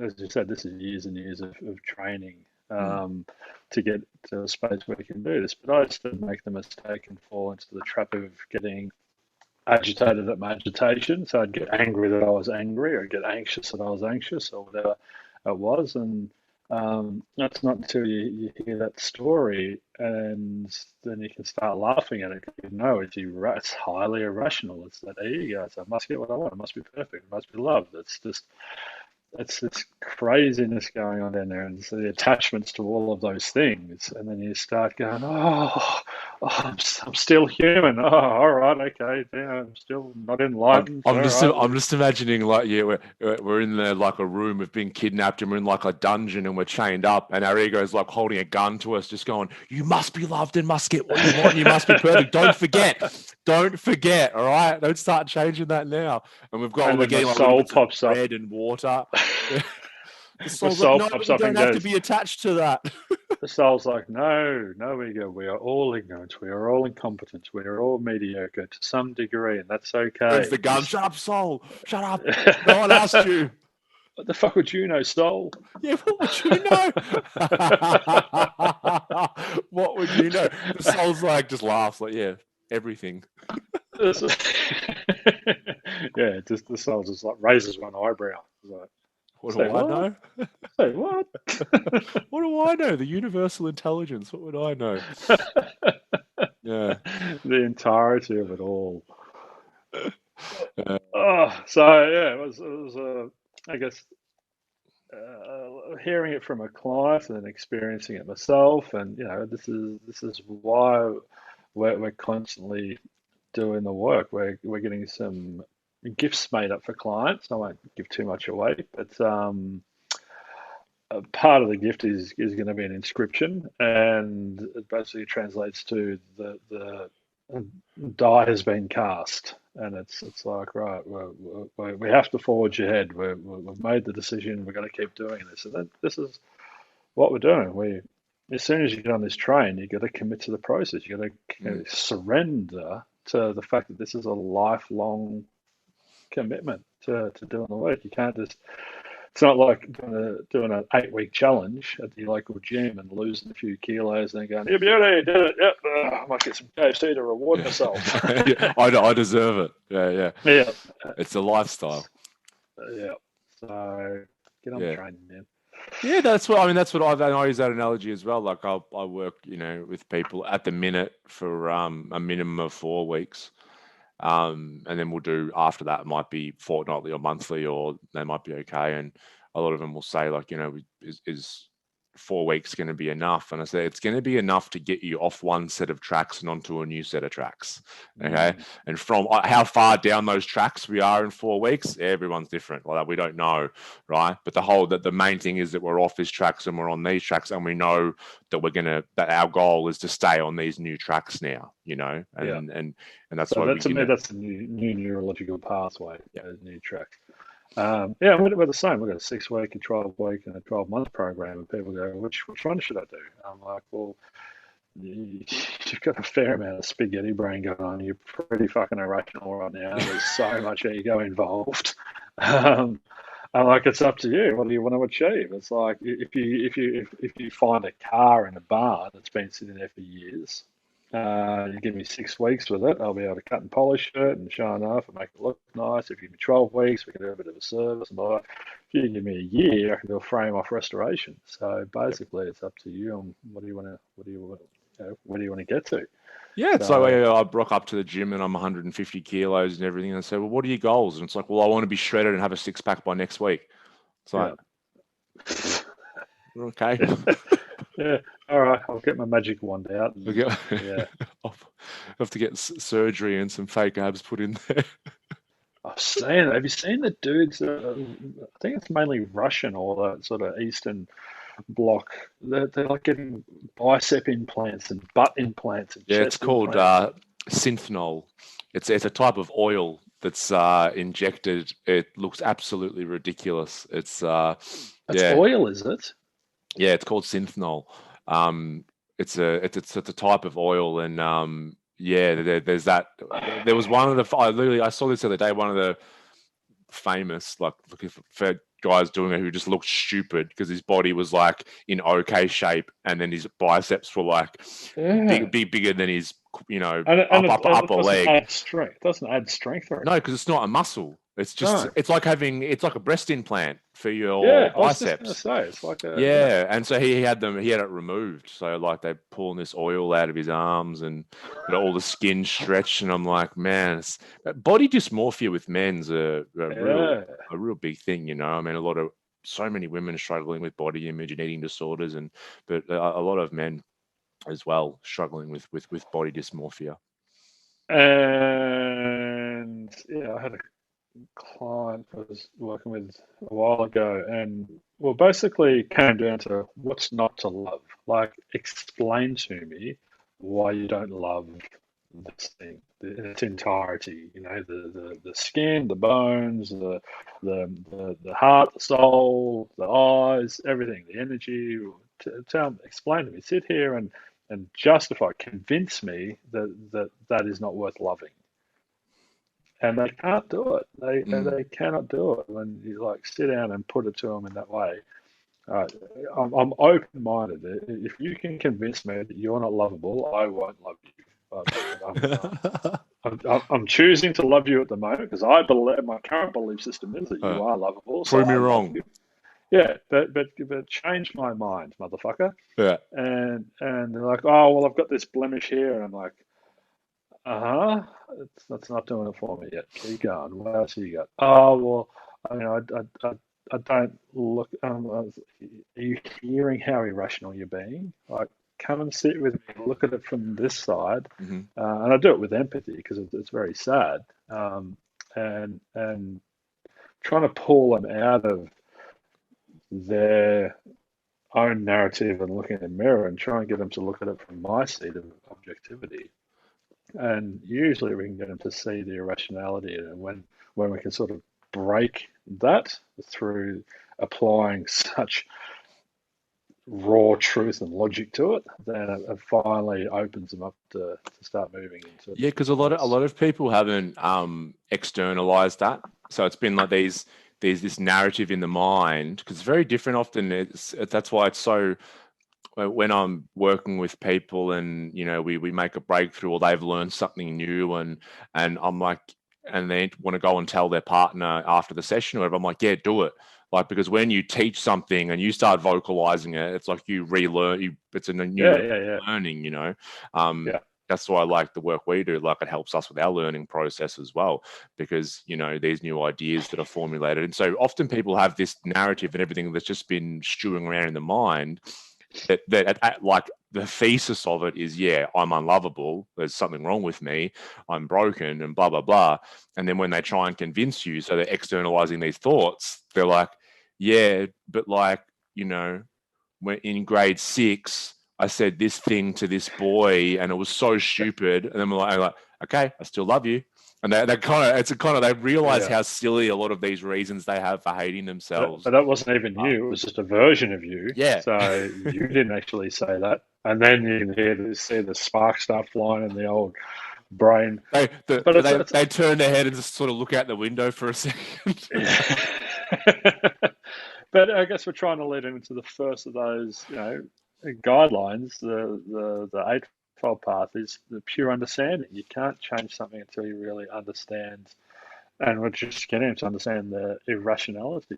as you said, this is years and years of training to get to a space where you can do this. But I used to make the mistake and fall into the trap of getting agitated at my agitation. So I'd get angry that I was angry, or get anxious that I was anxious, or whatever it was. And that's not until you hear that story, and then you can start laughing at it. It's highly irrational. It's that ego. So I must get what I want. It must be perfect. It must be loved. It's this craziness going on in there, and so the attachments to all of those things, and then you start going, I'm still human. Oh, all right, okay, yeah, I'm still not enlightened. I'm just imagining like we're in there like a room of being kidnapped, and we're in like a dungeon and we're chained up, and our ego is like holding a gun to us, just going, "You must be loved and must get what you want. You must be perfect. Don't forget. All right, don't start changing that now." And we're getting like little bits of bread and water. The soul's like, no, pops you up don't and have to goes, be attached to that. the soul's like, no, no ego. We are all ignorant. We are all incompetent. We are all mediocre to some degree, and that's okay. Turns the gun. Shut up, soul. Shut up. No one asked you. What the fuck would you know, soul? Yeah, what would you know? What would you know? The soul's like, just laughs like, yeah, everything. Yeah, just the soul just like raises one eyebrow. Like, what do I know? Say what? What do I know? The universal intelligence. What would I know? Yeah. The entirety of it all. Uh, So yeah, it was I guess hearing it from a client and then experiencing it myself, and this is why we're constantly doing the work. We're getting some gifts made up for clients. I won't give too much away, but part of the gift is going to be an inscription, and it basically translates to the die has been cast, and it's like, right, we have to forge ahead. We've made the decision. We've got to keep doing this, and this is what we're doing. As soon as you get on this train, you got to commit to the process. You got to surrender to the fact that this is a lifelong commitment to doing the work. You can't just. It's not like doing an 8-week challenge at the local gym and losing a few kilos and then going, "Yeah, beauty, did it. Yep, I might get some KFC to reward myself." Yeah, I deserve it. Yeah. Yeah. It's a lifestyle. Yeah. So get on the train, man. Yeah, that's what I use that analogy as well. Like I work, with people at the minute for a minimum of 4 weeks. And then we'll do after that, it might be fortnightly or monthly, or they might be okay. And a lot of them will say like, is 4 weeks going to be enough? And I say, it's going to be enough to get you off one set of tracks and onto a new set of tracks. Okay. And from how far down those tracks we are in 4 weeks, everyone's different. Like we don't know. Right. But the main thing is that we're off these tracks and we're on these tracks, and we know that that our goal is to stay on these new tracks now, and that's so why that's a new neurological pathway. Yeah. Those new tracks. We're the same. We've got a 6-week, a 12-week, and a 12-month program, and people go, which one should I do? I'm like, well, you've got a fair amount of spaghetti brain going on. You're pretty fucking irrational right now. There's so much ego involved. I'm like, it's up to you. What do you want to achieve? It's like if you find a car in a barn that's been sitting there for years, You give me 6 weeks with it, I'll be able to cut and polish it and show enough and make it look nice. If you give me 12 weeks, we can do a bit of a service and all that. If you give me a year, I can do a frame off restoration. So Yep. basically, it's up to you on where do you want to get to. Yeah, it's like So I rock up to the gym and I'm 150 kilos and everything. And I say, well, what are your goals? And it's like, well, I want to be shredded and have a six pack by next week. It's like, yeah, okay. yeah. All right, I'll get my magic wand out. And, Okay. yeah, I'll have to get surgery and some fake abs put in there. I've seen it. Have you seen the dudes? I think it's mainly Russian or the sort of Eastern block. They're like getting bicep implants and butt implants and Yeah, it's chest called implants. Synthanol. It's a type of oil that's injected. It looks absolutely ridiculous. It's That's yeah, oil, is it? yeah, it's called Synthanol. Um, it's a type of oil, and yeah, there's that. There was one of the I saw this the other day. One of the famous like looking for guys doing it who just looked stupid because his body was like in okay shape, and then his biceps were like Yeah, bigger than his and it upper doesn't leg. add strength. It doesn't add strength or No, anything. because it's not a muscle. No. It's like a breast implant for your Yeah, I was just gonna biceps. say it's like a yeah. Yeah, and so he had it removed. So like they pulling this oil out of his arms and all the skin stretched, and I'm like, man, body dysmorphia with men's Yeah. a real big thing. I mean, so many women struggling with body image and eating disorders, but a lot of men as well struggling with body dysmorphia. And yeah, I had a client I was working with a while ago, and well, basically it came down to what's not to love. Like, explain to me why you don't love this thing in its entirety. The skin, the bones, the heart, the soul, the eyes, everything, the energy. Explain to me. Sit here and justify, convince me that is not worth loving. And they can't do it. Mm. They cannot do it when you like sit down and put it to them in that way. Uh, I'm open-minded. If you can convince me that you're not lovable, I won't love you. I'm choosing to love you at the moment because I believe my current belief system is that you Uh, are lovable, so Prove me I love wrong. you. Yeah, but change my mind, motherfucker. Yeah. And they're like, oh well, I've got this blemish here, and I'm like, uh-huh. That's not doing it for me yet. Keep going. What else have you got? Oh, well, I mean, I don't look. Are you hearing how irrational you're being? Like, come and sit with me. Look at it from this side, Hmm. and I do it with empathy because it's very sad. And trying to pull them out of their own narrative and look in the mirror and try and get them to look at it from my seat of objectivity. And usually we can get them to see the irrationality, and when we can sort of break that through applying such raw truth and logic to it, then it finally opens them up to start moving into a Yeah, because a different lot of a place. lot of people haven't externalized that. So it's been like there's this narrative in the mind because it's very different often. That's why it's so when I'm working with people and we make a breakthrough or they've learned something new and I'm like and they want to go and tell their partner after the session or whatever, I'm like, yeah, do it. Like because when you teach something and you start vocalizing it, it's like you relearn. It's a Yeah, new yeah, yeah, learning. Um, yeah. that's why I like the work we do. Like it helps us with our learning process as well, because these new ideas that are formulated. And so often people have this narrative and everything that's just been stewing around in the mind like the thesis of it is, yeah, I'm unlovable. There's something wrong with me. I'm broken and blah, blah, blah. And then when they try and convince you, so they're externalizing these thoughts, they're like, yeah, but like, you know, when in grade six, I said this thing to this boy and it was so stupid. And then I'm like, okay, I still love you. And they kind of, it's a kind of, they realize Yeah. how silly a lot of these reasons they have for hating But themselves. that wasn't even you. It was just a version of you. Yeah. So you didn't actually say that. And then you can see the spark start flying in the old brain. But They turn their head and just sort of look out the window for a second. but I guess we're trying to lead him into the first of those, guidelines, the Eightfold Path is the pure understanding. You can't change something until you really understand, and we're just getting to understand the irrationality.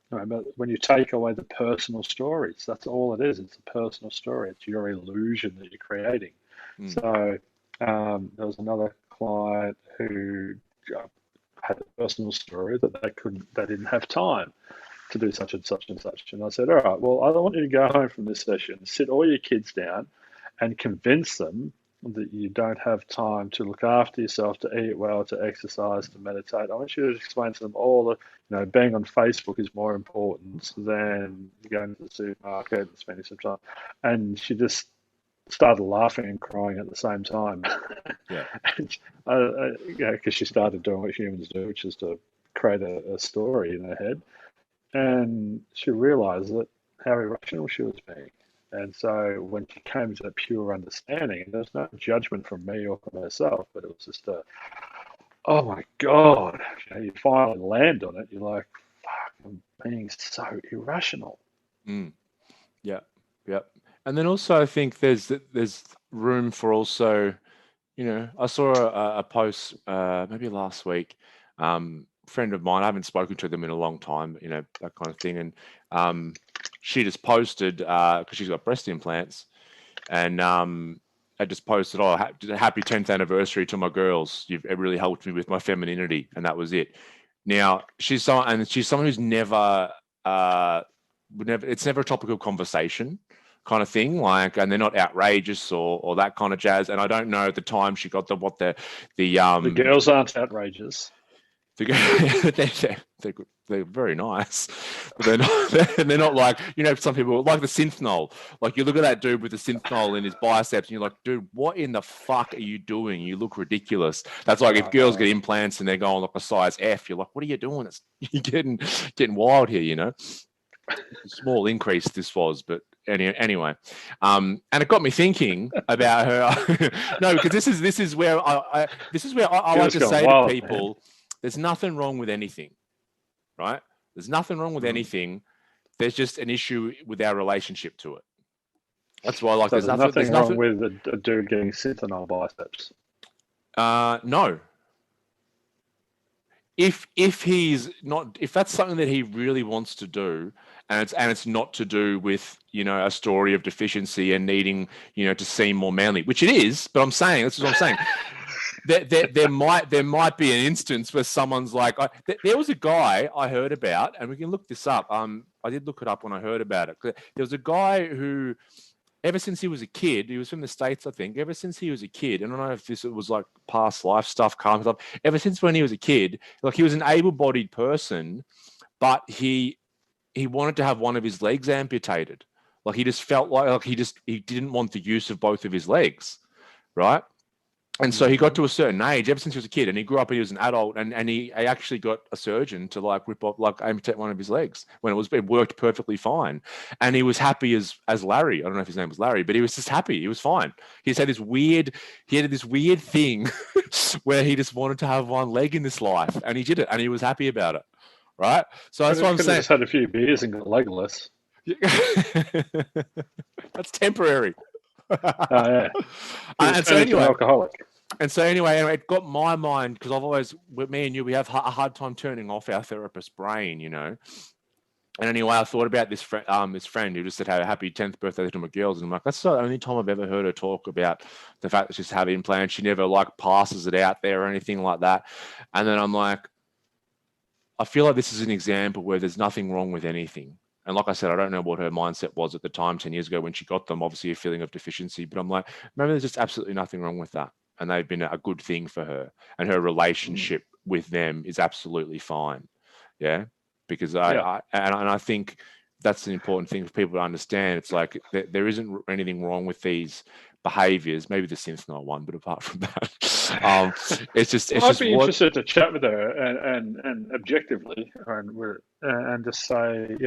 When you take away the personal stories, that's all it is. It's a personal story. It's your illusion that you're creating. Mm. So there was another client who had a personal story that they didn't have time to do such and such and such. And I said, all right, well, I want you to go home from this session, sit all your kids down and convince them that you don't have time to look after yourself, to eat well, to exercise, to meditate. I want you to explain to them all that, being on Facebook is more important than going to the supermarket and spending some time. And she just started laughing and crying at the same time. Yeah. Because she started doing what humans do, which is to create a story in her head. And she realized that how irrational she was being. And so when she came to that pure understanding, and there's no judgment from me or from herself, but it was just oh my God, you finally land on it. You're like, fuck, I'm being so irrational. Mm. Yeah. Yep. And then also I think there's room for also, I saw a post maybe last week. Friend of mine, I haven't spoken to them in a long time, that kind of thing. And she just posted because she's got breast implants, and I just posted, "Oh, happy 10th anniversary to my girls. It really helped me with my femininity," and that was it. Now she's someone who's never, it's never a topic of conversation, kind of thing. Like, and they're not outrageous or that kind of jazz. And I don't know at the time she got the The girls aren't outrageous. they're very nice, but they're not. They're not like, some people like the synth knoll. Like, you look at that dude with the synth knoll in his biceps, and you're like, dude, what in the fuck are you doing? You look ridiculous. That's like if girls get implants and they're going like a size F, you're like, what are you doing? You're getting wild here, Small increase this was, but anyway, and it got me thinking about her. No, because this is where I like to say to people, man, there's nothing wrong with anything, right? There's nothing wrong with anything. There's just an issue with our relationship to it. That's why I like. So there's nothing wrong with a dude getting synth biceps. No. If he's not, if that's something that he really wants to do, and it's not to do with a story of deficiency and needing to seem more manly, which it is, but I'm saying, this is what I'm saying. There might be an instance where someone's like, there was a guy I heard about, and we can look this up. I did look it up when I heard about it. There was a guy who, ever since he was a kid, he was from the States, I think. Ever since he was a kid, and I don't know if this was like past life stuff, karma stuff. Ever since when he was a kid, like, he was an able-bodied person, but he wanted to have one of his legs amputated. Like, he just felt like he didn't want the use of both of his legs, right? And so he got to a certain age, ever since he was a kid, and he grew up and he was an adult, and he actually got a surgeon to rip off, amputate one of his legs when it worked perfectly fine. And he was happy as Larry. I don't know if his name was Larry, but he was just happy. He was fine. He had this weird thing where he just wanted to have one leg in this life, and he did it, and he was happy about it. Right? So that's what I'm saying. Just had a few beers and got legless. That's temporary. Yeah. And so anyway, alcoholic. And so anyway, it got my mind, because I've always, with me and you, we have a hard time turning off our therapist's brain, And anyway, I thought about this friend who just said, "Hey, happy 10th birthday to my girls," and I'm like, that's the only time I've ever heard her talk about the fact that she's having implants. She never passes it out there or anything like that. And then I'm like, I feel like this is an example where there's nothing wrong with anything. And like I said, I don't know what her mindset was at the time, 10 years ago when she got them, obviously a feeling of deficiency, but I'm like, maybe there's just absolutely nothing wrong with that. And they've been a good thing for her, and her relationship with them is absolutely fine. Yeah. Because I think that's an important thing for people to understand. It's like, there isn't anything wrong with these behaviors, maybe the synth not one, but apart from that, it's just. I'd be interested to chat with her and objectively, and just say,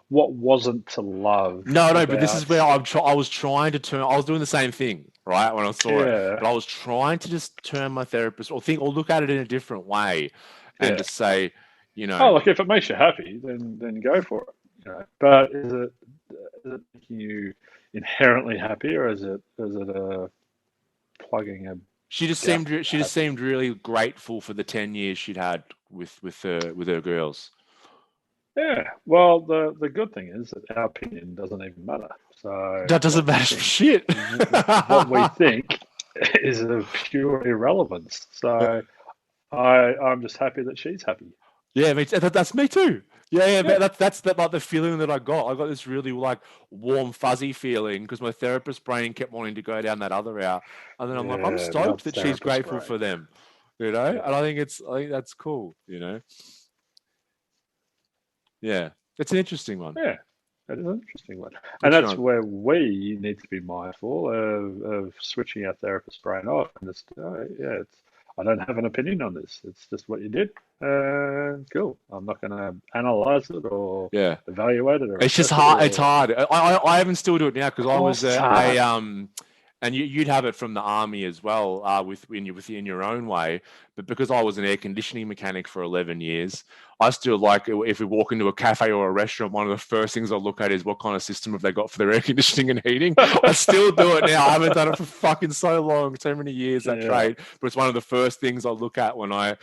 what wasn't to love. No, but this is where I was trying to turn. I was doing the same thing, right, when I saw it, but I was trying to just turn my therapist or look at it in a different way, and just say, oh, like, if it makes you happy, then go for it. But is it making you inherently happy, or is it a plugging a gap She just happy? seemed really grateful for the 10 years she'd had with her girls. Yeah. Well, the good thing is that our opinion doesn't even matter. So That doesn't what we matter for think, shit. what we think, is of pure irrelevance. So I'm just happy that she's happy. Yeah, that's me too. Yeah, Yeah. that's like the feeling that I got. I got this really like warm, fuzzy feeling because my therapist brain kept wanting to go down that other route, and then I'm like, I'm Yeah. stoked Love that she's therapist grateful for brain. them, you know. Yeah. And I think that's cool, you know. Yeah, it's an interesting one. Yeah. That is an interesting one. And What's that's your where we need to be mindful of switching our therapist brain off and just, yeah, I don't have an opinion on this. It's just what you did. Cool. I'm not going to analyze it or yeah? evaluate it or It's just assess it hard. It's or, hard. I even still do it now because of I was course, it's a hard. and you'd have it from the army as well, within your own way. But because I was an air conditioning mechanic for 11 years, I still like if we walk into a cafe or a restaurant, one of the first things I look at is what kind of system have they got for their air conditioning and heating. I still do it now. I haven't done it for fucking so long, so many years that Yeah. trade. But it's one of the first things I look at when I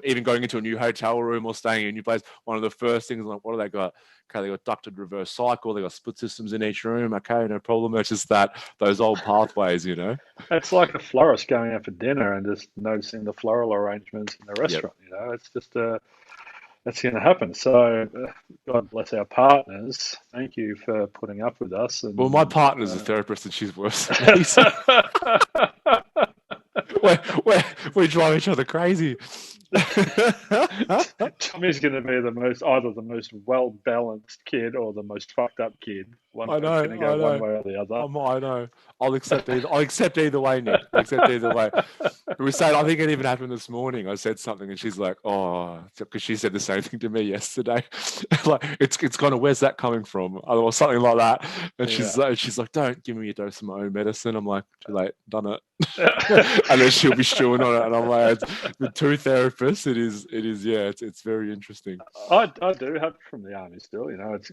even going into a new hotel room or staying in a new place. One of the first things I'm like, what do they got? Okay, they got ducted reverse cycle. They got split systems in each room. Okay, no problem. It's just that those old pathways, you know. It's like a florist going out for dinner and just noticing the floral arrangements in the Yep. restaurant. It's just that's going to happen. So, God bless our partners. Thank you for putting up with us. Well, my And partner's a therapist, and she's worse than me. So we we drive each other crazy. Tommy's going to be either the most well balanced kid or the most fucked up kid. I It's know, going to go I one know. way or the other. I know. I'll accept either. I'll accept either way, Nick. I'll accept either way. But we said, I think it even happened this morning. I said something, and she's like, "Oh," because she said the same thing to me yesterday. Like, it's kind of where's that coming from, or something like that. And Yeah. she's like, "Don't give me a dose of my own medicine." I'm like, "Too late, done it." And then she'll be chewing on it, and I'm like, "The two therapists, it is, yeah, it's very interesting." I do have it from the army still. It's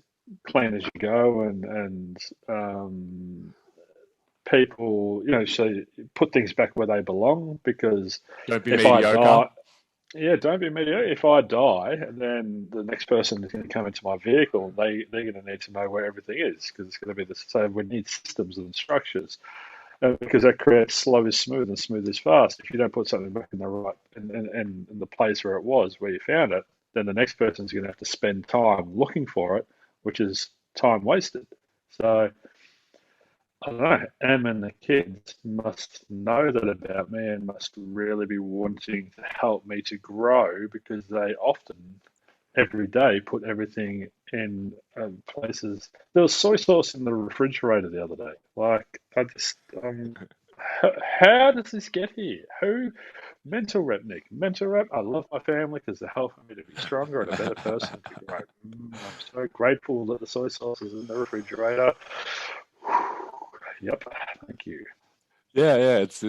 clean as you go, and people, so you put things back where they belong because Don't be if I mediocre. die, yeah, don't be mediocre. If I die, then the next person is going to come into my vehicle. They're going to need to know where everything is because it's going to be the same. We need systems and structures because that creates slow is smooth and smooth is fast. If you don't put something back in the right in the place where it was, where you found it, then the next person's going to have to spend time looking for it, which is time wasted. So I don't know. Em and the kids must know that about me and must really be wanting to help me to grow because they often, every day, put everything in places. There was soy sauce in the refrigerator the other day. Like, I just, how does this get here? Who? Mental rep, Nick. Mental rep. I love my family because they're helping me to be stronger and a better person to grow. I'm so grateful that the soy sauce is in the refrigerator. Yep, thank you. Yeah, yeah, it's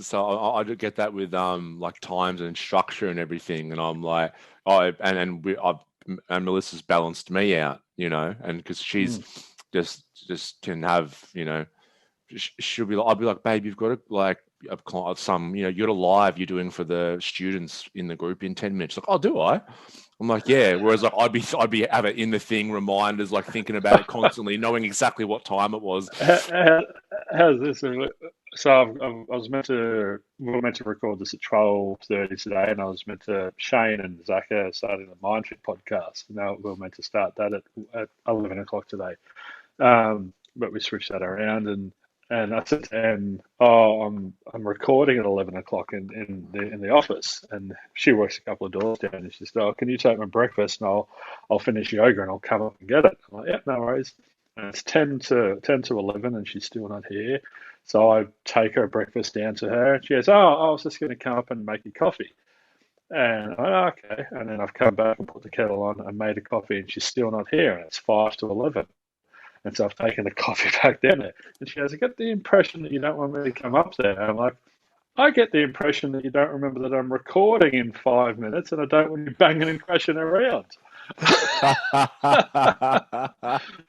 so I do get that with like times and structure and everything, and I'm like, and Melissa's balanced me out, you know, and because she's Mm. just can have, you know, she'll be like, I'll be like, babe, you've got to like some, you know, you got a live you're doing for the students in the group in 10 minutes. Like, oh, do I? I'm like, yeah. Whereas like I'd be have it in the thing, reminders, like thinking about it constantly, knowing exactly what time it was. How, how's this? So I was meant to we were meant to record this at 12:30 today, and I was meant to Shane and Zach are starting the Mindfit podcast. Now we were meant to start that at 11 o'clock today. But we switched that around, and I said to Anne, "Oh, I'm recording at 11 o'clock in the office." And she works a couple of doors down, and she said, "Oh, can you take my breakfast, and I'll finish yoga, and I'll come up and get it." I'm like, "Yeah, no worries." And it's 10 to 11, and she's still not here. So I take her breakfast down to her, and she goes, "Oh, I was just going to come up and make you coffee." And I went, "Oh, okay." And then I've come back and put the kettle on and made a coffee, and she's still not here, and it's 5 to 11. And so I've taken the coffee back down there. And she goes, "I get the impression that you don't want me to come up there." And I'm like, "I get the impression that you don't remember that I'm recording in 5 minutes and I don't want you banging and crashing around."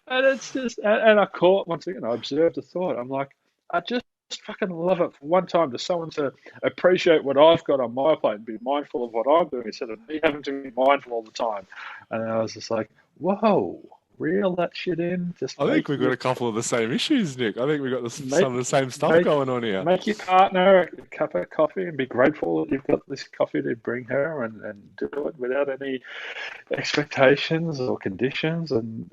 And it's just, and I caught once again. I observed a thought. I'm like, I just fucking love it for one time to someone to appreciate what I've got on my plate and be mindful of what I'm doing instead of me having to be mindful all the time. And I was just like, whoa, reel that shit in. Just I think make we've got your a couple of the same issues, Nick. I think we've got make some of the same stuff make going on here. make your partner a cup of coffee and be grateful that you've got this coffee to bring her and do it without any expectations or conditions and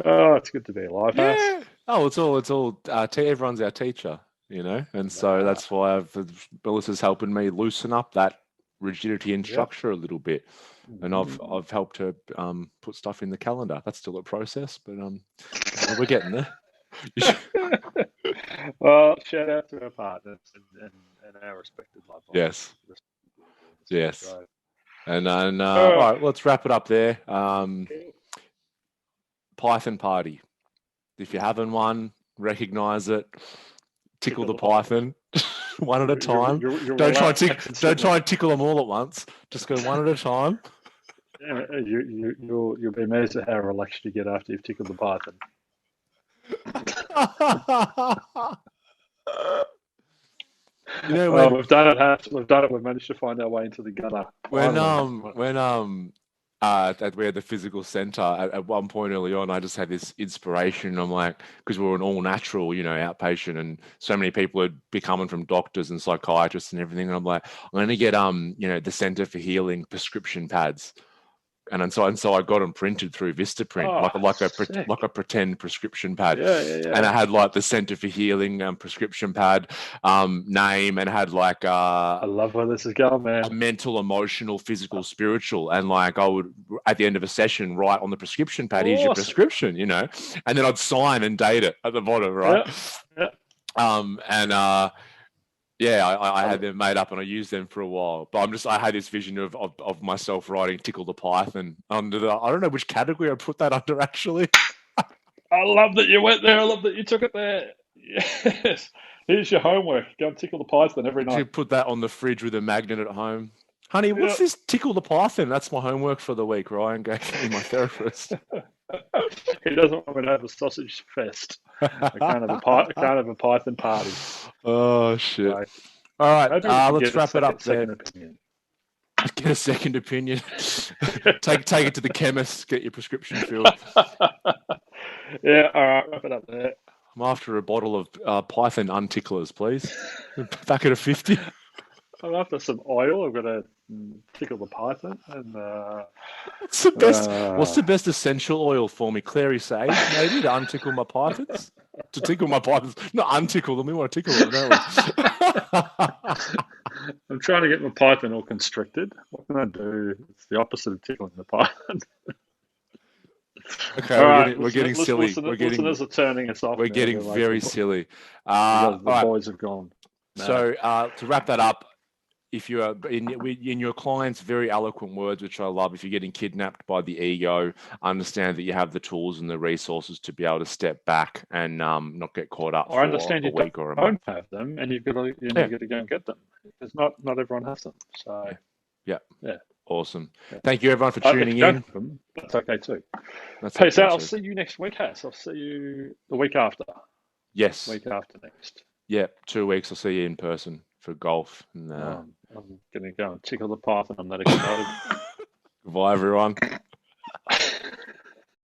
oh, it's good to be alive, Hass. Yeah. Oh, it's all. Everyone's our teacher, you know, and so Ah, that's why Melissa's helping me loosen up that rigidity and yep. structure a little bit, and Mhm. I've helped her put stuff in the calendar. That's still a process, but we're getting there. Well, shout out to our partners and our respected loved Yes, ones. yes, So, and all uh, right, let's wrap it up there. Python party. If you're having one, recognize it. Tickle tickle the the python. python, one at a time. You're Don't try and relaxed and don't try sitting. and tickle them all at once. Just go one at a time. Yeah, you'll be amazed at how relaxed you get after you've tickled the python. You know Oh, we've done it, Hass. We've done it. We've managed to find our way into the gutter. Finally. at we had the physical center at one point early on, I just had this inspiration. I'm like, because we were an all natural, you know, outpatient, and so many people had be coming from doctors and psychiatrists and everything. And I'm like, I'm going to get you know, the Center for Healing prescription pads. And so I got them printed through VistaPrint, Oh, like sick. a pretend prescription pad, Yeah, yeah, and yeah. I had like the Center for Healing prescription pad name, and had like I love where this is going, a man. mental, emotional, physical, spiritual, and like I would at the end of a session write on the prescription pad, "Here's your Awesome. prescription," you know, and then I'd sign and date it at the bottom, right? Yeah, yeah. And yeah, I I, had them made up and I used them for a while. But I had this vision of myself writing Tickle the Python under I don't know which category I put that under actually. I love that you went there. I love that you took it there. Yes. Here's your homework. Go and tickle the python every night. Actually put that on the fridge with a magnet at home. Honey, Yeah. what's this Tickle the Python? That's my homework for the week. Ryan gave me, my therapist. He doesn't want me to have a sausage fest. I can't have a python party. Oh shit. So All right, maybe we can let's get a wrap it up there. second opinion. Get a second opinion. Take it to the chemist. Get your prescription filled. Yeah, all right, wrap it up there. I'm after a bottle of Python unticklers, please. Back at a 50. I'm after some oil. I've got to tickle the python and What's uh, the best essential oil for me? Clary sage, maybe, to untickle my pythons? To tickle my pythons. Not untickle them, we want to tickle them, don't we? I'm trying to get my python all constricted. What can I do? It's the opposite of tickling the python. Okay, All right, we're getting silly. listeners are turning us off We're now. getting They're like, very silly. because All the right. boys have gone mad. So to wrap that up, if you are in your client's very eloquent words, which I love, if you're getting kidnapped by the ego, understand that you have the tools and the resources to be able to step back and not get caught up Or for understand a you week or a month. don't have them, and you've got to Yeah, go and get them. Because not everyone has them. So yeah, yeah. yeah, Awesome. yeah. Thank you, everyone, for If tuning you don't in. have them, that's okay too. That's Peace okay out. I'll too. see you next week, Hass. I'll see you the week after. Yes. Week after next. Yeah, 2 weeks. I'll see you in person for golf. And, I'm going to go and tickle the python. I'm that excited. goodbye, everyone.